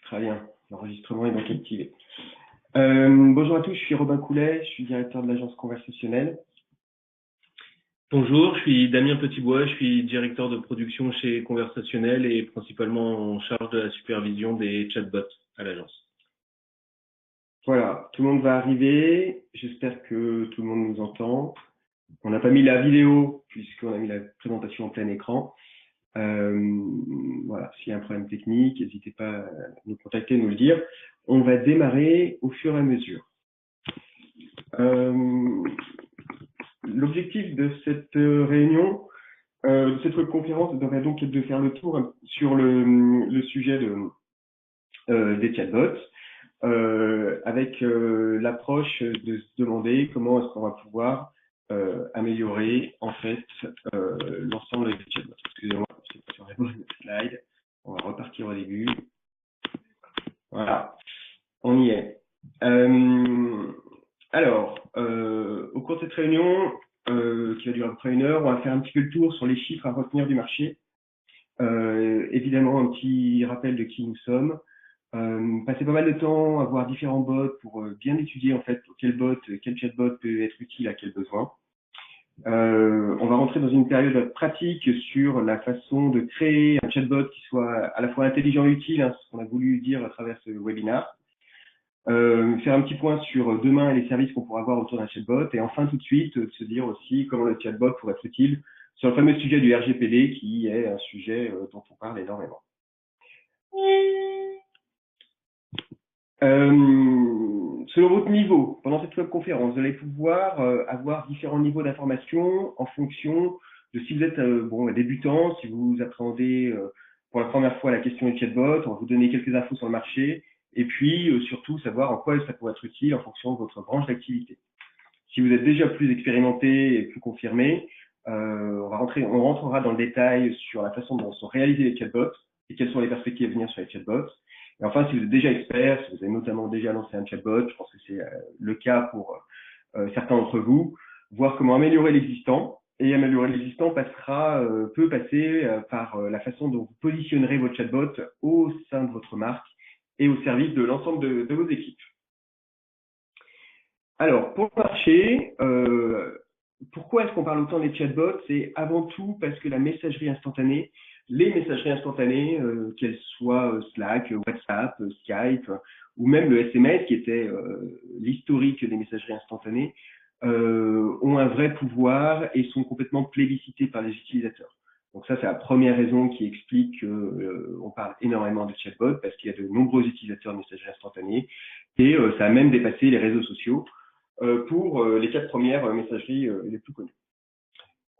Très bien, l'enregistrement est donc activé. Bonjour à tous, je suis Robin Coulet, je suis directeur de l'agence conversationnelle. Bonjour, je suis Damien Petitbois, je suis directeur de production chez Conversationnel et principalement en charge de la supervision des chatbots à l'agence. Voilà, tout le monde va arriver, j'espère que tout le monde nous entend. On n'a pas mis la vidéo puisqu'on a mis la présentation en plein écran. Voilà, s'il y a un problème technique, n'hésitez pas à nous contacter, nous le dire. On va démarrer au fur et à mesure. L'objectif de cette réunion, de cette webconférence, devrait donc être de faire le tour sur le sujet des chatbots, avec l'approche de se demander comment est-ce qu'on va pouvoir améliorer en fait l'ensemble des chatbots. Excusez-moi, je suis pas sur la bonne slide. On va repartir au début. Voilà, on y est. Au cours de cette réunion, qui va durer à peu près 1 heure, on va faire un petit peu le tour sur les chiffres à retenir du marché. Évidemment, un petit rappel de qui nous sommes. Passer pas mal de temps à voir différents bots pour bien étudier en fait quel chatbot peut être utile à quel besoin. On va rentrer dans une période pratique sur la façon de créer un chatbot qui soit à la fois intelligent et utile, hein, ce qu'on a voulu dire à travers ce webinaire. Faire un petit point sur demain et les services qu'on pourra avoir autour d'un chatbot, et enfin tout de suite se dire aussi comment le chatbot pourrait être utile sur le fameux sujet du RGPD qui est un sujet dont on parle énormément. Selon votre niveau, pendant cette webconférence, vous allez pouvoir avoir différents niveaux d'information en fonction de si vous êtes débutant, si vous appréhendez pour la première fois la question du chatbot, on va vous donner quelques infos sur le marché, et puis surtout savoir en quoi ça pourrait être utile en fonction de votre branche d'activité. Si vous êtes déjà plus expérimenté et plus confirmé, on rentrera dans le détail sur la façon dont sont réalisés les chatbots et quelles sont les perspectives à venir sur les chatbots. Et enfin, si vous êtes déjà expert, si vous avez notamment déjà lancé un chatbot, je pense que c'est le cas pour certains d'entre vous, voir comment améliorer l'existant. Et améliorer l'existant peut passer par la façon dont vous positionnerez votre chatbot au sein de votre marque et au service de l'ensemble de vos équipes. Alors, pour le marché, pourquoi est-ce qu'on parle autant des chatbots? C'est avant tout parce que la messagerie instantanée, les messageries instantanées, qu'elles soient Slack, WhatsApp, Skype, ou même le SMS, qui était l'historique des messageries instantanées, ont un vrai pouvoir et sont complètement plébiscités par les utilisateurs. Donc ça, c'est la première raison qui explique qu'on parle énormément de chatbots, parce qu'il y a de nombreux utilisateurs de messagerie instantanée, et ça a même dépassé les réseaux sociaux pour les 4 premières messageries les plus connues.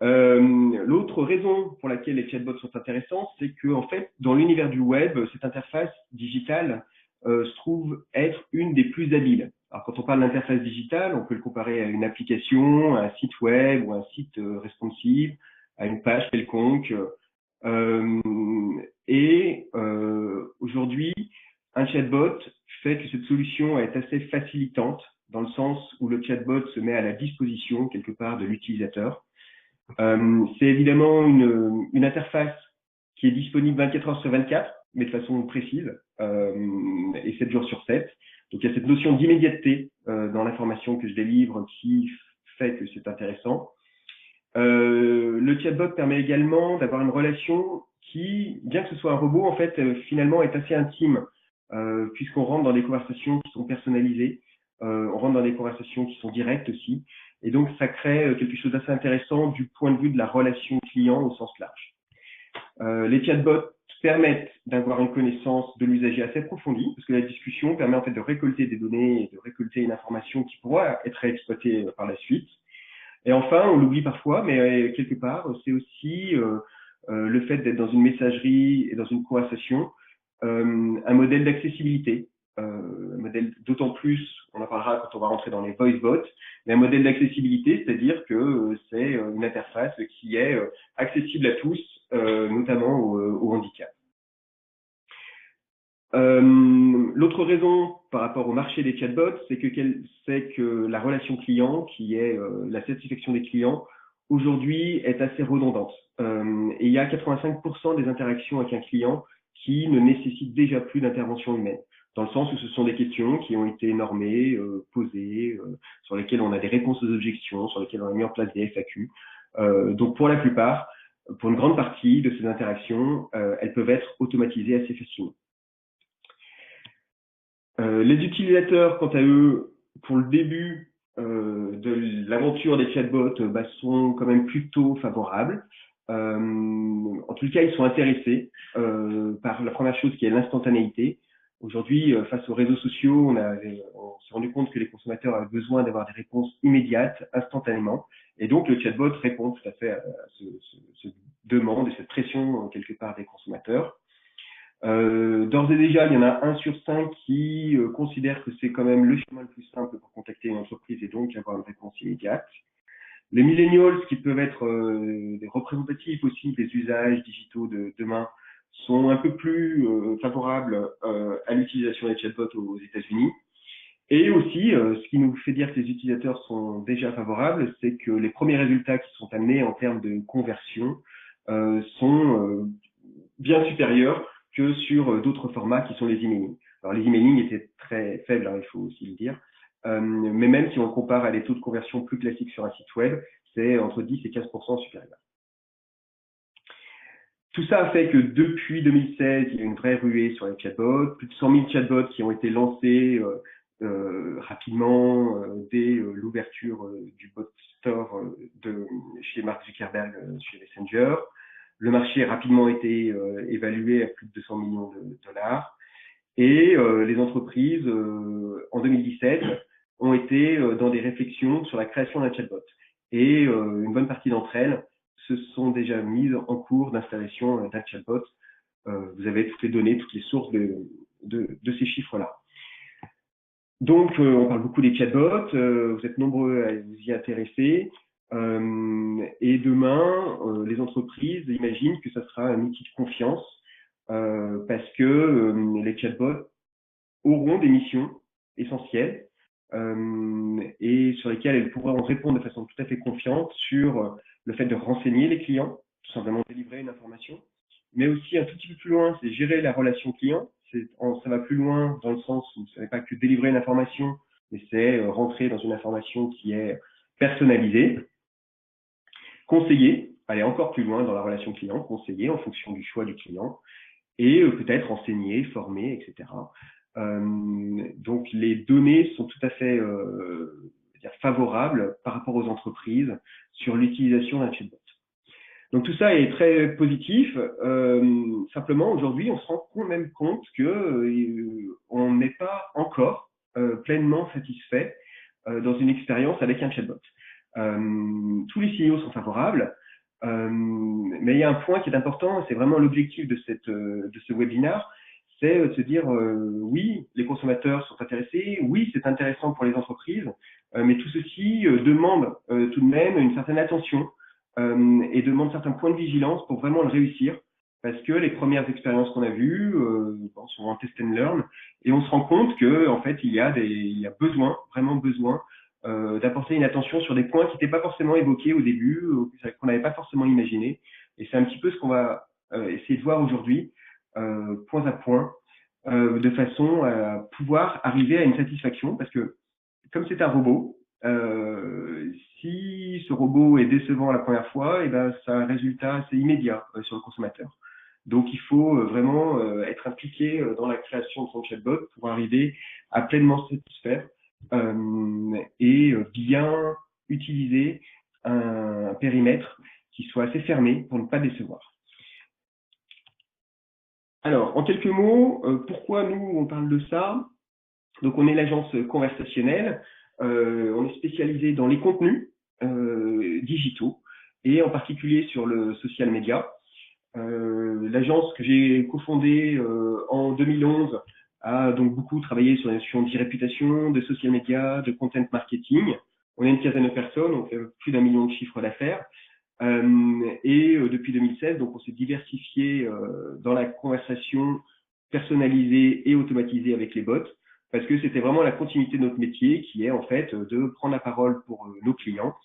L'autre raison pour laquelle les chatbots sont intéressants, c'est que en fait, dans l'univers du web, cette interface digitale se trouve être une des plus habiles. Alors, quand on parle d'interface digitale, on peut le comparer à une application, à un site web ou à un site responsive, à une page quelconque. Aujourd'hui, un chatbot fait que cette solution est assez facilitante dans le sens où le chatbot se met à la disposition quelque part de l'utilisateur. C'est évidemment une interface qui est disponible 24 heures sur 24, mais de façon précise, et 7 jours sur 7. Donc il y a cette notion d'immédiateté dans l'information que je délivre qui fait que c'est intéressant. Le chatbot permet également d'avoir une relation qui, bien que ce soit un robot, en fait, finalement est assez intime, puisqu'on rentre dans des conversations qui sont personnalisées, on rentre dans des conversations qui sont directes aussi, et donc ça crée quelque chose d'assez intéressant du point de vue de la relation client au sens large. Les chatbots permettent d'avoir une connaissance de l'usager assez approfondie, parce que la discussion permet en fait de récolter des données et de récolter une information qui pourra être exploitée par la suite. Et enfin, on l'oublie parfois, mais quelque part, c'est aussi le fait d'être dans une messagerie et dans une conversation, un modèle d'accessibilité, un modèle d'autant plus, on en parlera quand on va rentrer dans les voice bots, mais un modèle d'accessibilité, c'est-à-dire que c'est une interface qui est accessible à tous, notamment au handicap. L'autre raison par rapport au marché des chatbots, c'est que la relation client, qui est la satisfaction des clients, aujourd'hui est assez redondante. Et il y a 85% des interactions avec un client qui ne nécessitent déjà plus d'intervention humaine, dans le sens où ce sont des questions qui ont été normées, posées, sur lesquelles on a des réponses aux objections, sur lesquelles on a mis en place des FAQ. Donc pour la plupart, pour une grande partie de ces interactions, elles peuvent être automatisées assez facilement. Les utilisateurs, quant à eux, pour le début de l'aventure des chatbots, sont quand même plutôt favorables. En tout cas, ils sont intéressés par la première chose qui est l'instantanéité. Aujourd'hui, face aux réseaux sociaux, on s'est rendu compte que les consommateurs avaient besoin d'avoir des réponses immédiates, instantanément. Et donc, le chatbot répond tout à fait à cette demande et cette pression, quelque part, des consommateurs. D'ores et déjà, il y en a 1 sur 5 qui considère que c'est quand même le chemin le plus simple pour contacter une entreprise et donc avoir une réponse immédiate. Les millennials, qui peuvent être des représentatifs aussi des usages digitaux de demain, sont un peu plus favorables à l'utilisation des chatbots aux États-Unis. Et aussi, ce qui nous fait dire que les utilisateurs sont déjà favorables, c'est que les premiers résultats qui sont amenés en termes de conversion sont bien supérieurs que sur d'autres formats qui sont les emailing. Alors les emailing étaient très faibles, hein, il faut aussi le dire, mais même si on compare à des taux de conversion plus classiques sur un site web, c'est entre 10 et 15% supérieur. Tout ça a fait que depuis 2016, il y a une vraie ruée sur les chatbots, plus de 100 000 chatbots qui ont été lancés rapidement dès l'ouverture du bot store chez Mark Zuckerberg chez Messenger. Le marché a rapidement été évalué à plus de 200 millions de dollars. Et les entreprises, en 2017, ont été dans des réflexions sur la création d'un chatbot. Et une bonne partie d'entre elles se sont déjà mises en cours d'installation d'un chatbot. Vous avez toutes les données, toutes les sources de ces chiffres-là. Donc, on parle beaucoup des chatbots, vous êtes nombreux à vous y intéresser. Et demain, les entreprises imaginent que ça sera un outil de confiance parce que les chatbots auront des missions essentielles et sur lesquelles elles pourront répondre de façon tout à fait confiante sur le fait de renseigner les clients, tout simplement délivrer une information, mais aussi un tout petit peu plus loin, c'est gérer la relation client. Ça va plus loin dans le sens où ce n'est pas que délivrer une information, mais c'est rentrer dans une information qui est personnalisée, conseiller, aller encore plus loin dans la relation client, conseiller en fonction du choix du client, et peut-être enseigner, former, etc. Donc les données sont tout à fait favorables par rapport aux entreprises sur l'utilisation d'un chatbot. Donc tout ça est très positif. Simplement aujourd'hui, on se rend quand même compte que on n'est pas encore pleinement satisfait dans une expérience avec un chatbot. Tous les signaux sont favorables. Mais il y a un point qui est important, c'est vraiment l'objectif de ce webinaire, c'est de se dire oui, les consommateurs sont intéressés, oui, c'est intéressant pour les entreprises, mais tout ceci demande tout de même une certaine attention et demande certains points de vigilance pour vraiment le réussir, parce que les premières expériences qu'on a vues sont en test and learn, et on se rend compte que en fait il y a besoin, vraiment besoin d'apporter une attention sur des points qui n'étaient pas forcément évoqués au début, qu'on n'avait pas forcément imaginé. Et c'est un petit peu ce qu'on va essayer de voir aujourd'hui, point à point, de façon à pouvoir arriver à une satisfaction, parce que comme c'est un robot, si ce robot est décevant la première fois, et ben, ça a un résultat assez immédiat sur le consommateur. Donc il faut vraiment être impliqué dans la création de son chatbot pour arriver à pleinement satisfaire et bien utiliser un périmètre qui soit assez fermé pour ne pas décevoir. Alors, en quelques mots, pourquoi nous on parle de ça? Donc on est l'agence conversationnelle, on est spécialisé dans les contenus digitaux et en particulier sur le social media. L'agence que j'ai cofondée en 2011 a donc beaucoup travaillé sur les notions d'e-réputation, de social media, de content marketing. On est une quinzaine de personnes, on fait plus d'1 million de chiffres d'affaires. Et depuis 2016, donc on s'est diversifié dans la conversation personnalisée et automatisée avec les bots, parce que c'était vraiment la continuité de notre métier qui est en fait de prendre la parole pour nos clients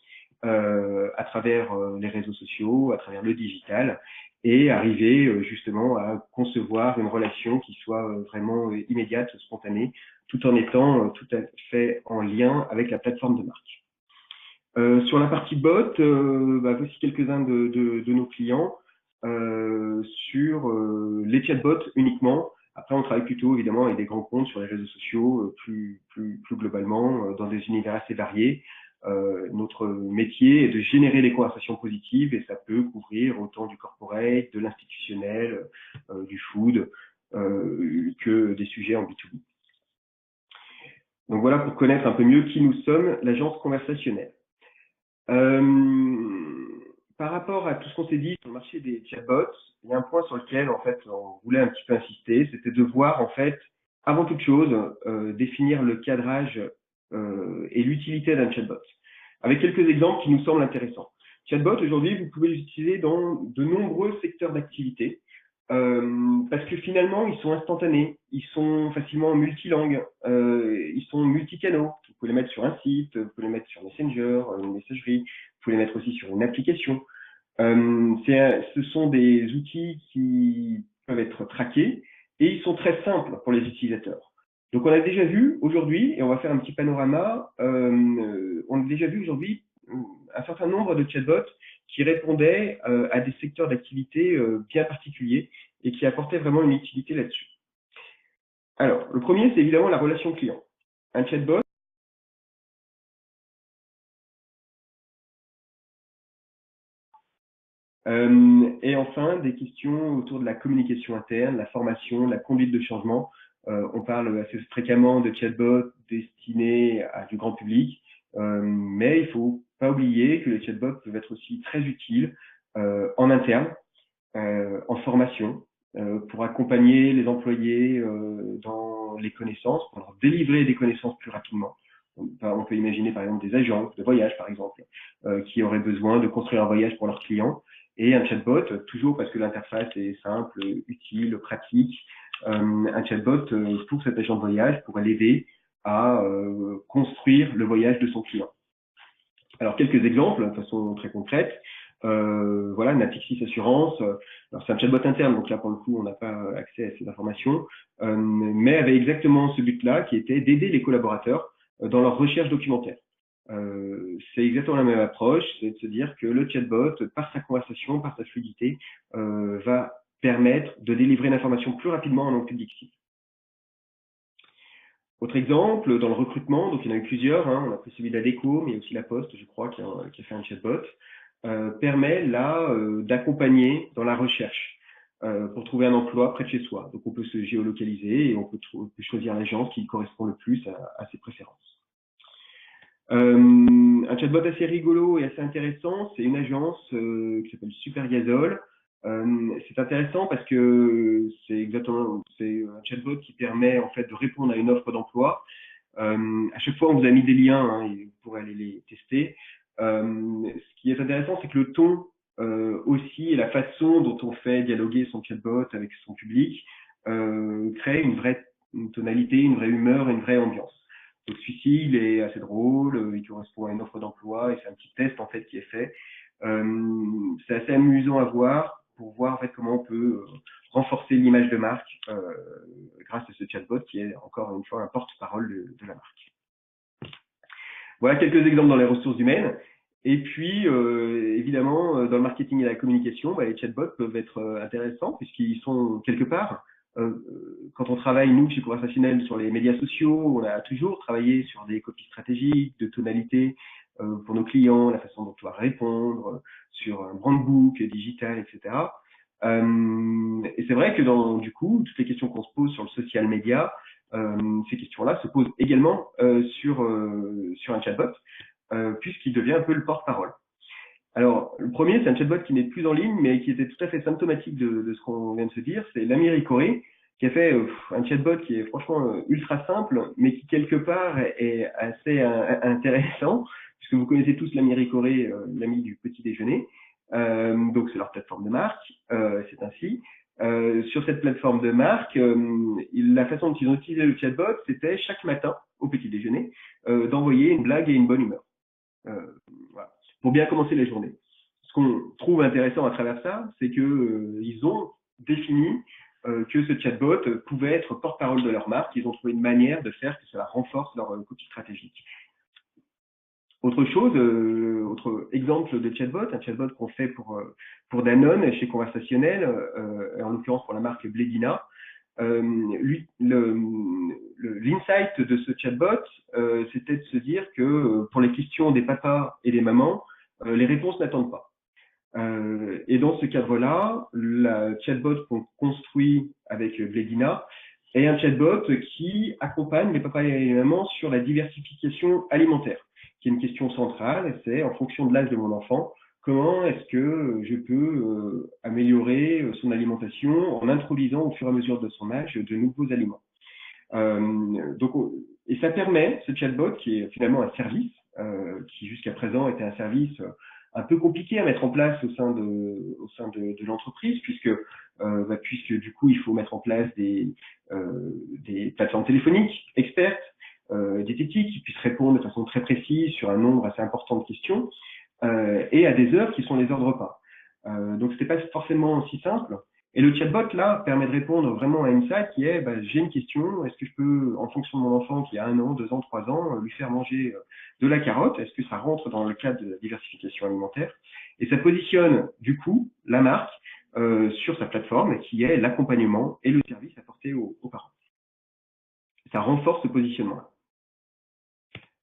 à travers les réseaux sociaux, à travers le digital, et arriver justement à concevoir une relation qui soit vraiment immédiate, spontanée, tout en étant tout à fait en lien avec la plateforme de marque. Sur la partie bot, voici quelques-uns de nos clients sur les chatbots uniquement. Après, on travaille plutôt évidemment avec des grands comptes sur les réseaux sociaux, plus globalement, dans des univers assez variés. Notre métier est de générer des conversations positives et ça peut couvrir autant du corporate, de l'institutionnel, du food, que des sujets en B2B. Donc voilà pour connaître un peu mieux qui nous sommes, l'agence conversationnelle. Par rapport à tout ce qu'on s'est dit sur le marché des chatbots, il y a un point sur lequel en fait on voulait un petit peu insister, c'était de voir en fait avant toute chose définir le cadrage et l'utilité d'un chatbot. Avec quelques exemples qui nous semblent intéressants. Chatbot, aujourd'hui, vous pouvez l'utiliser dans de nombreux secteurs d'activité parce que finalement, ils sont instantanés, ils sont facilement multilangues, ils sont multicanaux. Vous pouvez les mettre sur un site, vous pouvez les mettre sur Messenger, une messagerie, vous pouvez les mettre aussi sur une application. Ce sont des outils qui peuvent être traqués et ils sont très simples pour les utilisateurs. Donc on a déjà vu aujourd'hui, et on va faire un petit panorama, on a déjà vu aujourd'hui un certain nombre de chatbots qui répondaient à des secteurs d'activité bien particuliers et qui apportaient vraiment une utilité là-dessus. Alors, le premier, c'est évidemment la relation client. Un chatbot, et enfin, des questions autour de la communication interne, la formation, la conduite de changement. On parle assez fréquemment de chatbots destinés à du grand public, mais il ne faut pas oublier que les chatbots peuvent être aussi très utiles en interne, en formation, pour accompagner les employés dans les connaissances, pour leur délivrer des connaissances plus rapidement. On peut imaginer par exemple des agences de voyage par exemple, qui auraient besoin de construire un voyage pour leurs clients et un chatbot, toujours parce que l'interface est simple, utile, pratique, un chatbot pour cet agent de voyage pourrait l'aider à construire le voyage de son client. Alors quelques exemples de façon très concrète. Voilà, Natixis Assurance. Alors c'est un chatbot interne, donc là pour le coup on n'a pas accès à ces informations, mais avait exactement ce but-là, qui était d'aider les collaborateurs dans leur recherche documentaire. C'est exactement la même approche, c'est de se dire que le chatbot, par sa conversation, par sa fluidité, va permettre de délivrer l'information plus rapidement en langue publique cible. Autre exemple, dans le recrutement, donc il y en a eu plusieurs, on a pris celui d'Adecco, mais aussi la Poste, je crois, qui a fait un chatbot, permet là d'accompagner dans la recherche pour trouver un emploi près de chez soi. Donc on peut se géolocaliser et on peut choisir l'agence qui correspond le plus à ses préférences. Un chatbot assez rigolo et assez intéressant, c'est une agence qui s'appelle Super Gazole. C'est intéressant parce que c'est un chatbot qui permet en fait de répondre à une offre d'emploi. À chaque fois, on vous a mis des liens et vous pourrez aller les tester. Ce qui est intéressant, c'est que le ton aussi et la façon dont on fait dialoguer son chatbot avec son public crée une tonalité, une vraie humeur, une vraie ambiance. Donc celui-ci, il est assez drôle, il correspond à une offre d'emploi et c'est un petit test en fait qui est fait. C'est assez amusant à voir pour voir en fait comment on peut renforcer l'image de marque grâce à ce chatbot qui est encore une fois un porte-parole de la marque. Voilà quelques exemples dans les ressources humaines. Et puis, évidemment, dans le marketing et la communication, les chatbots peuvent être intéressants puisqu'ils sont quelque part, quand on travaille, nous, chez Conversationnel, sur les médias sociaux, on a toujours travaillé sur des copies stratégiques, de tonalité pour nos clients, la façon dont on va répondre, sur un brand book digital, etc. Et c'est vrai que du coup, toutes les questions qu'on se pose sur le social media, ces questions-là se posent également sur un chatbot, puisqu'il devient un peu le porte-parole. Alors, le premier, c'est un chatbot qui n'est plus en ligne, mais qui était tout à fait symptomatique de ce qu'on vient de se dire. C'est l'Ami Corée, qui a fait un chatbot qui est franchement ultra simple, mais qui quelque part est assez intéressant, puisque vous connaissez tous l'Ami Corée, l'ami du petit déjeuner. Donc, c'est leur plateforme de marque, c'est ainsi. Sur cette plateforme de marque, la façon dont ils ont utilisé le chatbot, c'était chaque matin, au petit déjeuner, d'envoyer une blague et une bonne humeur. Voilà. Pour bien commencer la journée. qu'on trouve intéressant à travers ça, c'est que ils ont défini que ce chatbot pouvait être porte-parole de leur marque. Ils ont trouvé une manière de faire que cela renforce leur copie stratégique. Autre chose, autre exemple de chatbot, un chatbot qu'on fait pour Danone chez Conversationnel, en l'occurrence pour la marque Blédina. L'insight de ce chatbot, c'était de se dire que pour les questions des papas et des mamans, les réponses n'attendent pas. Et dans ce cadre-là, la chatbot qu'on construit avec Blédina est un chatbot qui accompagne les papas et les mamans sur la diversification alimentaire, qui est une question centrale. C'est en fonction de l'âge de mon enfant, comment est-ce que je peux améliorer son alimentation en introduisant au fur et à mesure de son âge de nouveaux aliments. Et ça permet, ce chatbot, qui est finalement un service, qui jusqu'à présent était un service un peu compliqué à mettre en place au sein de l'entreprise, puisque du coup il faut mettre en place des plateformes téléphoniques expertes, diététiques, qui puissent répondre de façon très précise sur un nombre assez important de questions, et à des heures qui sont les heures de repas. Donc c'était pas forcément si simple. Et le chatbot là permet de répondre vraiment à une salle qui est j'ai une question, est-ce que je peux, en fonction de mon enfant qui a 1 an, 2 ans, 3 ans, lui faire manger de la carotte? Est-ce que ça rentre dans le cadre de la diversification alimentaire? Et ça positionne du coup la marque sur sa plateforme qui est l'accompagnement et le service apporté aux parents. Ça renforce ce positionnement-là.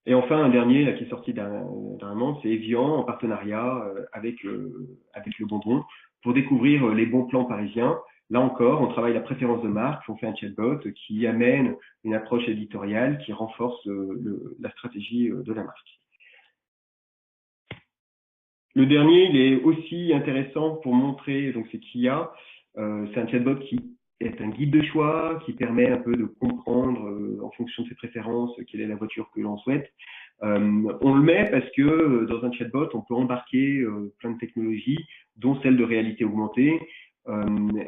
Et enfin, un dernier là, qui est sorti dernièrement, c'est Evian en partenariat avec le Bonbon pour découvrir les bons plans parisiens. Là encore, on travaille la préférence de marque, on fait un chatbot qui amène une approche éditoriale qui renforce la stratégie de la marque. Le dernier, il est aussi intéressant pour montrer, donc c'est Kia, c'est un chatbot qui est un guide de choix qui permet un peu de comprendre en fonction de ses préférences quelle est la voiture que l'on souhaite. On le met parce que dans un chatbot, on peut embarquer plein de technologies, dont celle de réalité augmentée.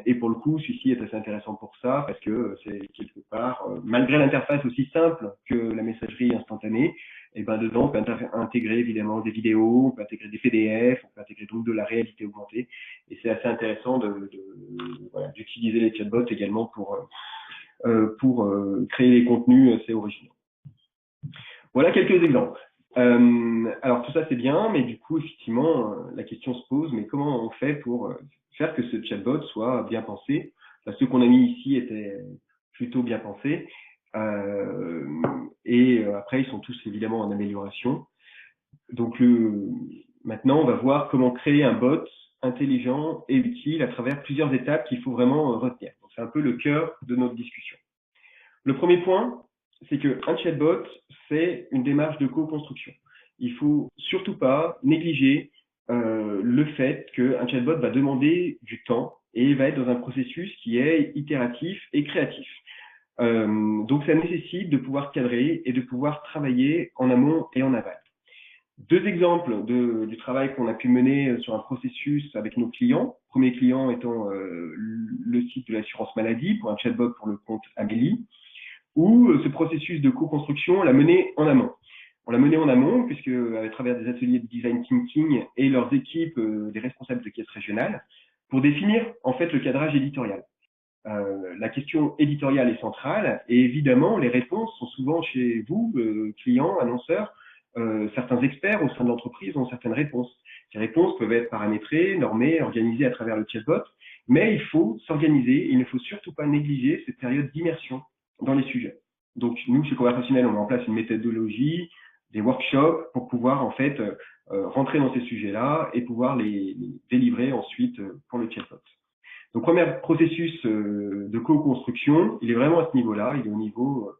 Et pour le coup, celui-ci est assez intéressant pour ça parce que c'est quelque part, malgré l'interface aussi simple que la messagerie instantanée, et dedans on peut intégrer évidemment des vidéos, on peut intégrer des PDF, on peut intégrer donc de la réalité augmentée. Et c'est assez intéressant d'utiliser les chatbots également pour créer des contenus assez originaux. Voilà quelques exemples. Alors tout ça c'est bien, mais du coup effectivement la question se pose, mais comment on fait pour faire que ce chatbot soit bien pensé? Ceux qu'on a mis ici étaient plutôt bien pensés, et après ils sont tous évidemment en amélioration. Donc maintenant on va voir comment créer un bot intelligent et utile à travers plusieurs étapes qu'il faut vraiment retenir. C'est un peu le cœur de notre discussion. Le premier point, c'est qu'un chatbot, c'est une démarche de co-construction. Il ne faut surtout pas négliger le fait qu'un chatbot va demander du temps et va être dans un processus qui est itératif et créatif. Donc, ça nécessite de pouvoir cadrer et de pouvoir travailler en amont et en aval. Deux exemples du travail qu'on a pu mener sur un processus avec nos clients. Premier client étant le site de l'assurance maladie pour un chatbot pour le compte Amélie, où ce processus de co-construction, on l'a mené en amont. On l'a mené en amont puisque à travers des ateliers de design thinking et leurs équipes, des responsables de caisse régionale, pour définir en fait le cadrage éditorial. La question éditoriale est centrale et évidemment les réponses sont souvent chez vous, clients, annonceurs. Certains experts au sein de l'entreprise ont certaines réponses. Ces réponses peuvent être paramétrées, normées, organisées à travers le chatbot, mais il faut s'organiser. Il ne faut surtout pas négliger cette période d'immersion dans les sujets. Donc nous, chez Conversationnel, on met en place une méthodologie, des workshops pour pouvoir en fait rentrer dans ces sujets-là et pouvoir les délivrer ensuite pour le chatbot. Donc premier processus de co-construction, il est vraiment à ce niveau-là, il est au niveau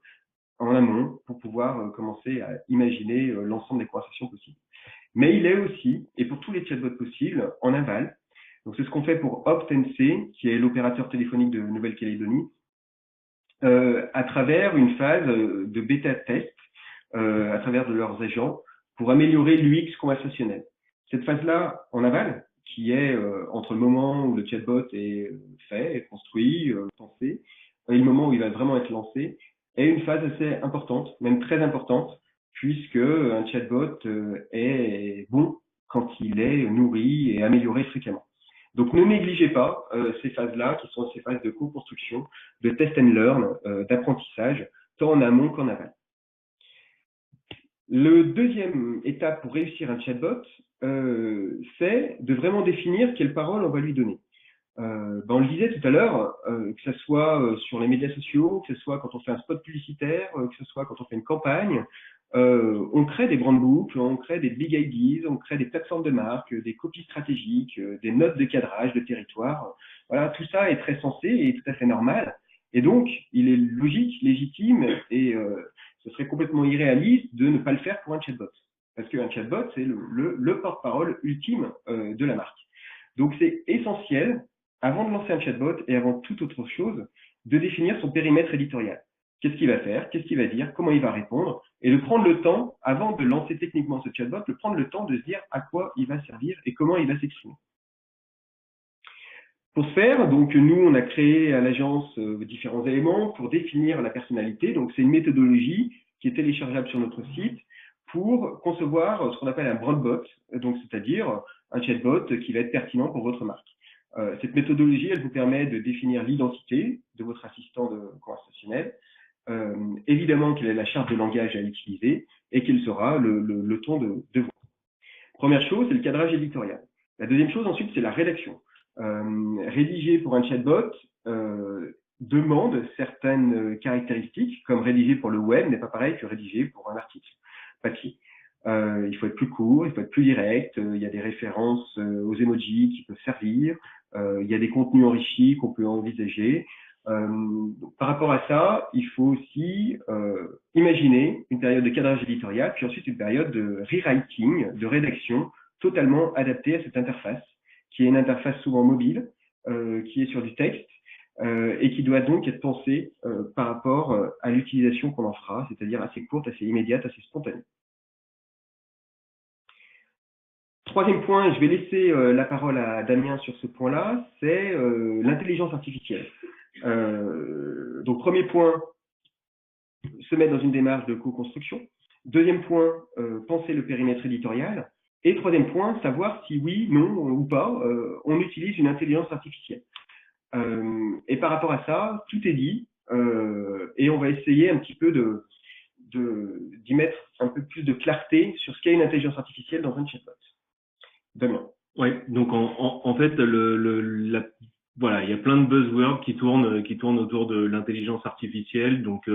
en amont pour pouvoir commencer à imaginer l'ensemble des conversations possibles. Mais il est aussi, et pour tous les chatbots possibles, en aval. Donc c'est ce qu'on fait pour OptNC, qui est l'opérateur téléphonique de Nouvelle-Calédonie, à travers une phase de bêta-test à travers de leurs agents pour améliorer l'UX conversationnel. Cette phase-là, en aval, qui est entre le moment où le chatbot est fait, est construit, pensé, et le moment où il va vraiment être lancé, est une phase assez importante, même très importante, puisque un chatbot est bon quand il est nourri et amélioré Donc, ne négligez pas ces phases-là, qui sont ces phases de co-construction, de test and learn, d'apprentissage, tant en amont qu'en aval. Le deuxième étape pour réussir un chatbot, c'est de vraiment définir quelle parole on va lui donner. On le disait tout à l'heure, que ce soit sur les médias sociaux, que ce soit quand on fait un spot publicitaire, que ce soit quand on fait une campagne, on crée des grandes boucles, on crée des big ideas, on crée des plateformes de marque, des copies stratégiques, des notes de cadrage de territoire. Voilà, tout ça est très sensé et tout à fait normal. Et donc, il est logique, légitime et ce serait complètement irréaliste de ne pas le faire pour un chatbot. Parce qu'un chatbot, c'est le porte-parole ultime de la marque. Donc, c'est essentiel, avant de lancer un chatbot et avant toute autre chose, de définir son périmètre éditorial. Qu'est-ce qu'il va faire, qu'est-ce qu'il va dire, comment il va répondre, et de prendre le temps, avant de lancer techniquement ce chatbot, de prendre le temps de se dire à quoi il va servir et comment il va s'exprimer. Pour ce faire, donc nous, on a créé à l'agence différents éléments pour définir la personnalité. Donc, c'est une méthodologie qui est téléchargeable sur notre site pour concevoir ce qu'on appelle un brand bot, donc c'est-à-dire un chatbot qui va être pertinent pour votre marque. Cette méthodologie, elle vous permet de définir l'identité de votre assistant conversationnel, évidemment quelle est la charte de langage à utiliser et quel sera le ton de voix. Première chose, c'est le cadrage éditorial. La deuxième chose ensuite, c'est la rédaction. Rédiger pour un chatbot demande certaines caractéristiques, comme rédiger pour le web n'est pas pareil que rédiger pour un article papier. Il faut être plus court, il faut être plus direct, il y a des références aux emojis qui peuvent servir, il y a des contenus enrichis qu'on peut envisager. Par rapport à ça, il faut aussi imaginer une période de cadrage éditorial, puis ensuite une période de rewriting, de rédaction totalement adaptée à cette interface, qui est une interface souvent mobile, qui est sur du texte, et qui doit donc être pensée par rapport à l'utilisation qu'on en fera, c'est-à-dire assez courte, assez immédiate, assez spontanée. Troisième point, je vais laisser la parole à Damien sur ce point-là, c'est l'intelligence artificielle. Donc, premier point, se mettre dans une démarche de co-construction. Deuxième point, penser le périmètre éditorial. Et troisième point, savoir si oui, non ou pas, on utilise une intelligence artificielle. Et par rapport à ça, tout est dit, et on va essayer un petit peu d'y mettre un peu plus de clarté sur ce qu'est une intelligence artificielle dans un chatbot. Damien. Oui, donc en fait, voilà, il y a plein de buzzwords qui tournent autour de l'intelligence artificielle. Donc,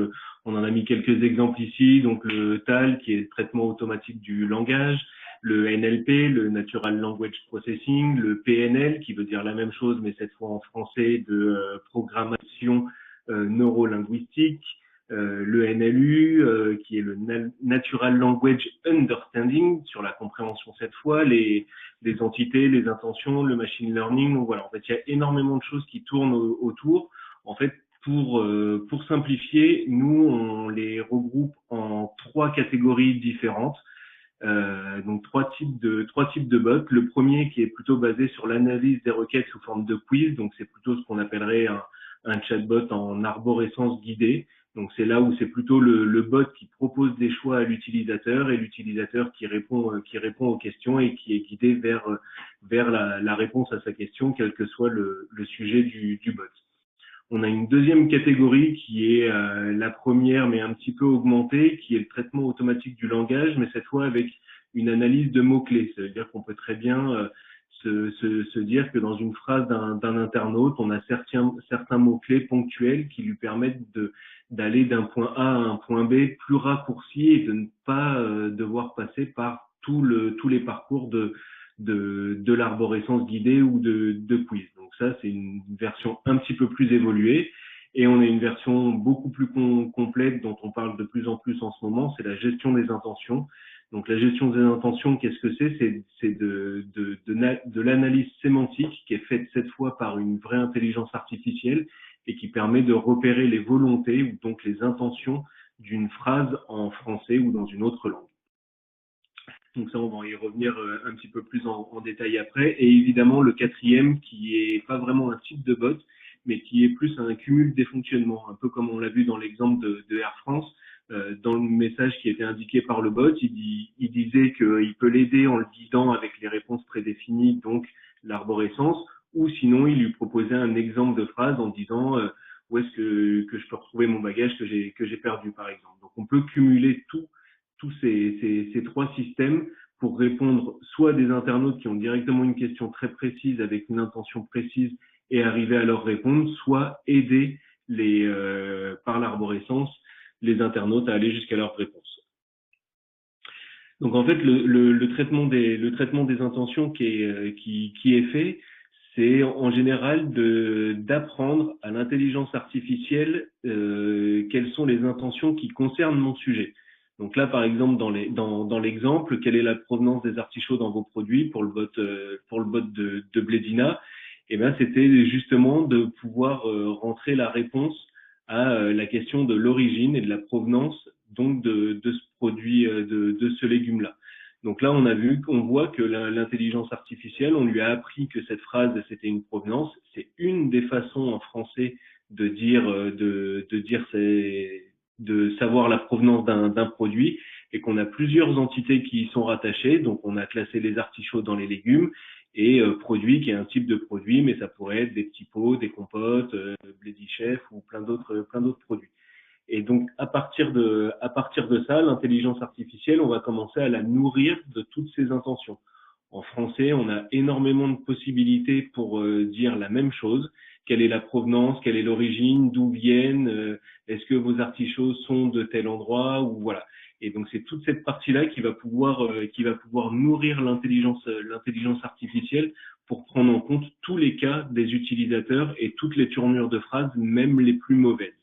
on en a mis quelques exemples ici. Donc, le TAL, qui est le traitement automatique du langage, le NLP, le Natural Language Processing, le PNL, qui veut dire la même chose, mais cette fois en français, de programmation neurolinguistique, le NLU, qui est le Natural Language Understanding, sur la compréhension cette fois, les entités, les intentions, le machine learning. Donc voilà, en fait, il y a énormément de choses qui tournent autour. En fait, pour simplifier, nous, on les regroupe en 3 catégories différentes. Donc trois types de bots. Le premier qui est plutôt basé sur l'analyse des requêtes sous forme de quiz. Donc c'est plutôt ce qu'on appellerait un chatbot en arborescence guidée. Donc c'est là où c'est plutôt le bot qui propose des choix à l'utilisateur et l'utilisateur qui répond aux questions et qui est guidé vers la réponse à sa question, quel que soit le sujet du bot. On a une deuxième catégorie qui est la première mais un petit peu augmentée, qui est le traitement automatique du langage, mais cette fois avec une analyse de mots-clés. Ça veut dire qu'on peut très bien se dire que dans une phrase d'un internaute, on a certains mots-clés ponctuels qui lui permettent d'aller d'un point A à un point B plus raccourci et de ne pas devoir passer par tous les parcours de l'arborescence guidée ou de quiz. Donc ça, c'est une version un petit peu plus évoluée. Et on a une version beaucoup plus complète dont on parle de plus en plus en ce moment, c'est la gestion des intentions. Donc la gestion des intentions, qu'est-ce que c'est? C'est de l'analyse sémantique qui est faite cette fois par une vraie intelligence artificielle et qui permet de repérer les volontés ou donc les intentions d'une phrase en français ou dans une autre langue. Donc ça, on va y revenir un petit peu plus en détail après. Et évidemment, le quatrième, qui est pas vraiment un type de bot, mais qui est plus un cumul des fonctionnements, un peu comme on l'a vu dans l'exemple de Air France. Dans le message qui était indiqué par le bot, il disait qu'il peut l'aider en le guidant avec les réponses prédéfinies, donc l'arborescence, ou sinon il lui proposait un exemple de phrase en disant où est-ce que je peux retrouver mon bagage que j'ai perdu, par exemple. Donc on peut cumuler tous ces trois systèmes pour répondre soit à des internautes qui ont directement une question très précise avec une intention précise et arriver à leur répondre, soit aider par l'arborescence les internautes à aller jusqu'à leur réponse. Donc en fait, le traitement des intentions qui est fait, c'est en général d'apprendre à l'intelligence artificielle quelles sont les intentions qui concernent mon sujet. Donc là, par exemple, dans l'exemple, quelle est la provenance des artichauts dans vos produits pour le bot de Blédina? Eh ben, c'était justement de pouvoir rentrer la réponse à la question de l'origine et de la provenance donc de ce produit, de ce légume-là. Donc là, on voit que l'intelligence artificielle, on lui a appris que cette phrase, c'était une provenance. C'est une des façons en français de savoir la provenance d'un produit, et qu'on a plusieurs entités qui y sont rattachées. Donc on a classé les artichauts dans les légumes, et produit qui est un type de produit, mais ça pourrait être des petits pots, des compotes, Bledy Chef ou plein d'autres produits. Et donc, à partir de ça, l'intelligence artificielle, on va commencer à la nourrir de toutes ces intentions. En français, on a énormément de possibilités pour dire la même chose. Quelle est la provenance, quelle est l'origine, d'où viennent, est-ce que vos artichauts sont de tel endroit, ou voilà. Et donc, c'est toute cette partie-là qui va pouvoir nourrir l'intelligence artificielle pour prendre en compte tous les cas des utilisateurs et toutes les tournures de phrases, même les plus mauvaises.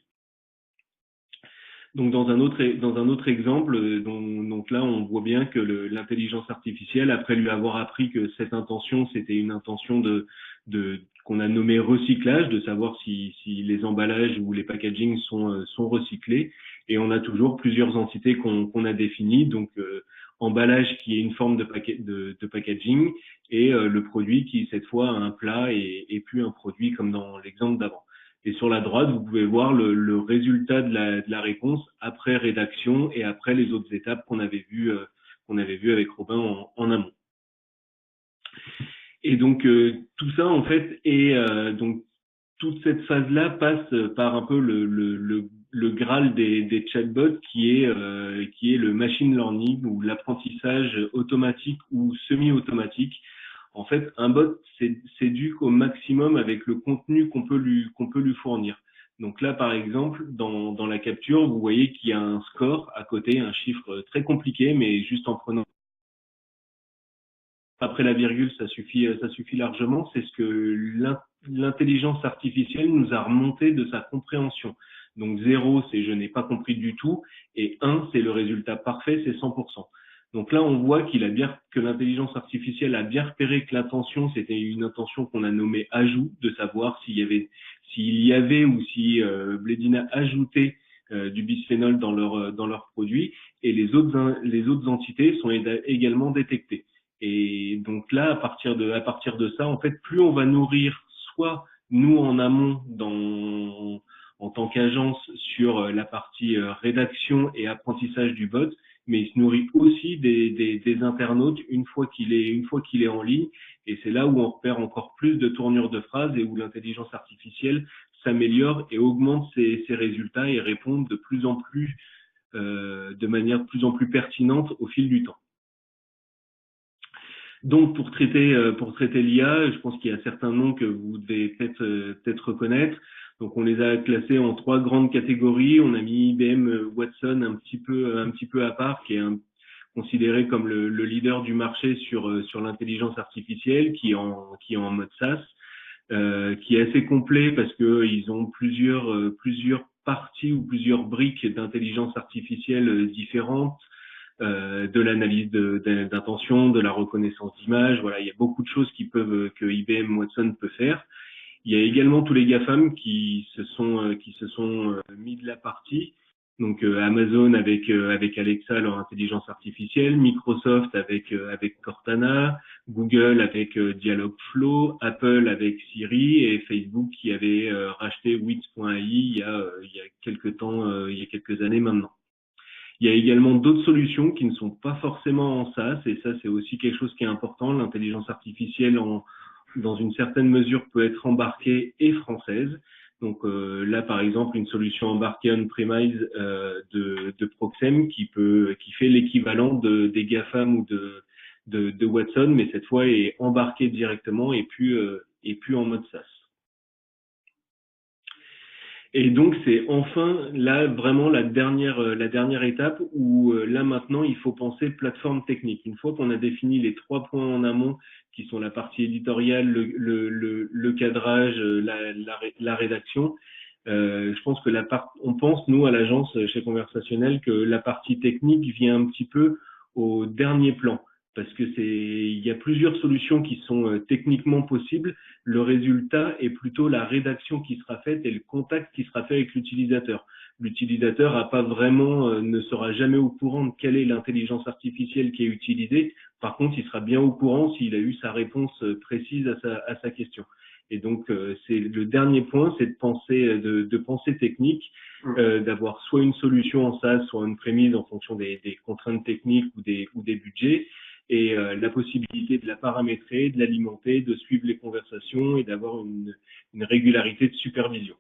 Donc dans un autre exemple, donc là on voit bien que l'intelligence artificielle, après lui avoir appris que cette intention c'était une intention qu'on a nommée recyclage, de savoir si les emballages ou les packagings sont recyclés, et on a toujours plusieurs entités qu'on a définies, donc emballage qui est une forme de packaging, et le produit qui cette fois a un plat et plus un produit comme dans l'exemple d'avant. Et sur la droite, vous pouvez voir le résultat de la réponse après rédaction et après les autres étapes qu'on avait vues avec Robin en amont. Et donc tout ça en fait, et donc toute cette phase-là passe par un peu le Graal des chatbots, qui est le machine learning ou l'apprentissage automatique ou semi-automatique. En fait, un bot s'éduque au maximum avec le contenu qu'on peut lui fournir. Donc là, par exemple, dans la capture, vous voyez qu'il y a un score à côté, un chiffre très compliqué, mais juste en prenant après la virgule, ça suffit largement. C'est ce que l'intelligence artificielle nous a remonté de sa compréhension. Donc 0, c'est je n'ai pas compris du tout, et 1, c'est le résultat parfait, c'est 100%. Donc là, on voit que l'intelligence artificielle a bien repéré que l'intention, c'était une intention qu'on a nommée ajout, de savoir s'il y avait ou si Blédina ajoutait du bisphénol dans leur produit, et les autres entités sont également détectées. Et donc là, à partir de ça, en fait, plus on va nourrir soit nous en amont en tant qu'agence sur la partie rédaction et apprentissage du bot, mais il se nourrit aussi des internautes une fois qu'il est en ligne, et c'est là où on repère encore plus de tournures de phrases et où l'intelligence artificielle s'améliore et augmente ses résultats et répond de plus en plus de manière de plus en plus pertinente au fil du temps. Donc pour traiter l'IA, je pense qu'il y a certains noms que vous devez peut-être reconnaître. Donc on les a classés en 3 grandes catégories. On a mis IBM Watson un petit peu à part, qui est considéré comme le leader du marché sur l'intelligence artificielle, qui est en mode SaaS, qui est assez complet parce que ils ont plusieurs parties ou plusieurs briques d'intelligence artificielle différentes. De l'analyse d'intention, de la reconnaissance d'image. Voilà, il y a beaucoup de choses que IBM Watson peut faire. Il y a également tous les GAFAM qui se sont mis de la partie. Donc Amazon avec Alexa, leur intelligence artificielle, Microsoft avec Cortana, Google avec Dialogflow, Apple avec Siri, et Facebook qui avait racheté Wits.ai il y a quelques années maintenant. Il y a également d'autres solutions qui ne sont pas forcément en SaaS, et ça c'est aussi quelque chose qui est important. L'intelligence artificielle dans une certaine mesure, peut être embarquée et française. Donc là, par exemple, une solution embarquée on-premise de Proxem qui fait l'équivalent des GAFAM ou de Watson, mais cette fois est embarquée directement et puis en mode SaaS. Et donc c'est enfin là vraiment la dernière étape où là maintenant il faut penser plateforme technique. Une fois qu'on a défini les 3 points en amont qui sont la partie éditoriale, le cadrage, la rédaction, je pense que on pense nous à l'agence chez Conversationnel que la partie technique vient un petit peu au dernier plan. Parce que il y a plusieurs solutions qui sont techniquement possibles. Le résultat est plutôt la rédaction qui sera faite et le contact qui sera fait avec l'utilisateur. L'utilisateur ne sera jamais au courant de quelle est l'intelligence artificielle qui est utilisée. Par contre, il sera bien au courant s'il a eu sa réponse précise à sa question. Et donc, c'est le dernier point, c'est de penser technique, d'avoir soit une solution en SaaS, soit une prémise en fonction des contraintes techniques ou des budgets, et la possibilité de la paramétrer, de l'alimenter, de suivre les conversations et d'avoir une régularité de supervision.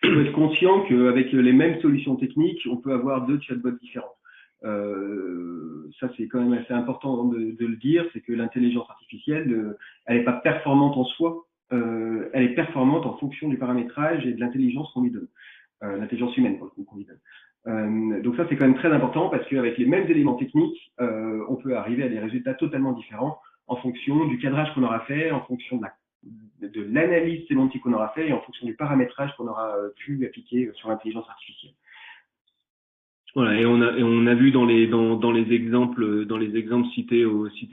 Il faut être conscient qu'avec les mêmes solutions techniques, on peut avoir 2 chatbots différents. Ça, c'est quand même assez important de le dire, c'est que l'intelligence artificielle, elle n'est pas performante en soi, elle est performante en fonction du paramétrage et de l'intelligence qu'on lui donne, l'intelligence humaine qu'on lui donne. Donc ça, c'est quand même très important parce qu'avec les mêmes éléments techniques, on peut arriver à des résultats totalement différents en fonction du cadrage qu'on aura fait, en fonction de l'analyse sémantique qu'on aura fait et en fonction du paramétrage qu'on aura pu appliquer sur l'intelligence artificielle. Voilà, et on a vu dans les exemples cités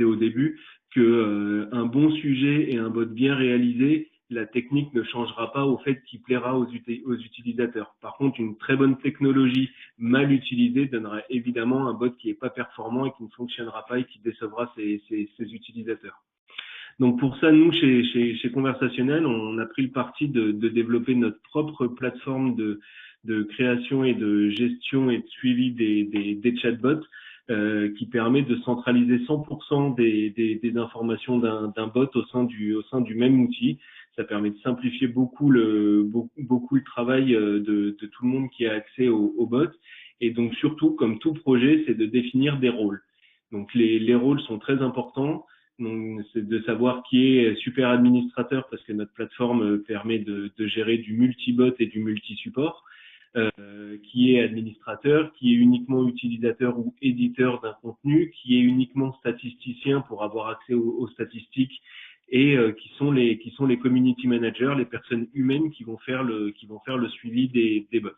au début que un bon sujet et un bot bien réalisé, la technique ne changera pas au fait qu'il plaira aux utilisateurs. Par contre, une très bonne technologie mal utilisée donnera évidemment un bot qui est pas performant et qui ne fonctionnera pas et qui décevra ses utilisateurs. Donc pour ça, nous, chez Conversationnel, on a pris le parti de développer notre propre plateforme de création et de gestion et de suivi des chatbots qui permet de centraliser 100% des informations d'un bot au sein du même outil. Ça permet de simplifier beaucoup le travail de tout le monde qui a accès au bot. Et donc surtout, comme tout projet, c'est de définir des rôles. Donc les rôles sont très importants. Donc, c'est de savoir qui est super administrateur parce que notre plateforme permet de gérer du multi-bot et du multi-support. Qui est administrateur, qui est uniquement utilisateur ou éditeur d'un contenu, qui est uniquement statisticien pour avoir accès aux statistiques et qui sont les community managers, les personnes humaines qui vont faire le suivi des bots.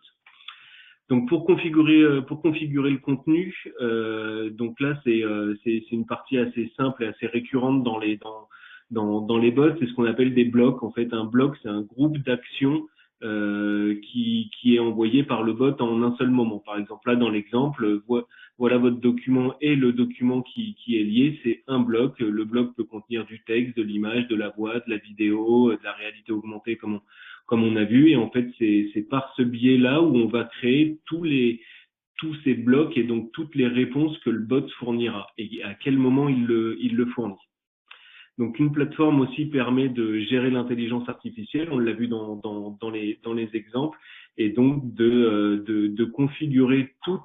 Donc pour configurer le contenu, donc là c'est une partie assez simple et assez récurrente dans les bots, c'est ce qu'on appelle des blocs. En fait, un bloc c'est un groupe d'actions qui est envoyé par le bot en un seul moment. Par exemple, là dans l'exemple, voilà votre document et le document qui est lié, c'est un bloc. Le bloc peut contenir du texte, de l'image, de la voix, de la vidéo, de la réalité augmentée comme on a vu. Et en fait, c'est par ce biais-là où on va créer tous ces blocs et donc toutes les réponses que le bot fournira et à quel moment il le fournit. Donc une plateforme aussi permet de gérer l'intelligence artificielle, on l'a vu dans les exemples, et donc de configurer tout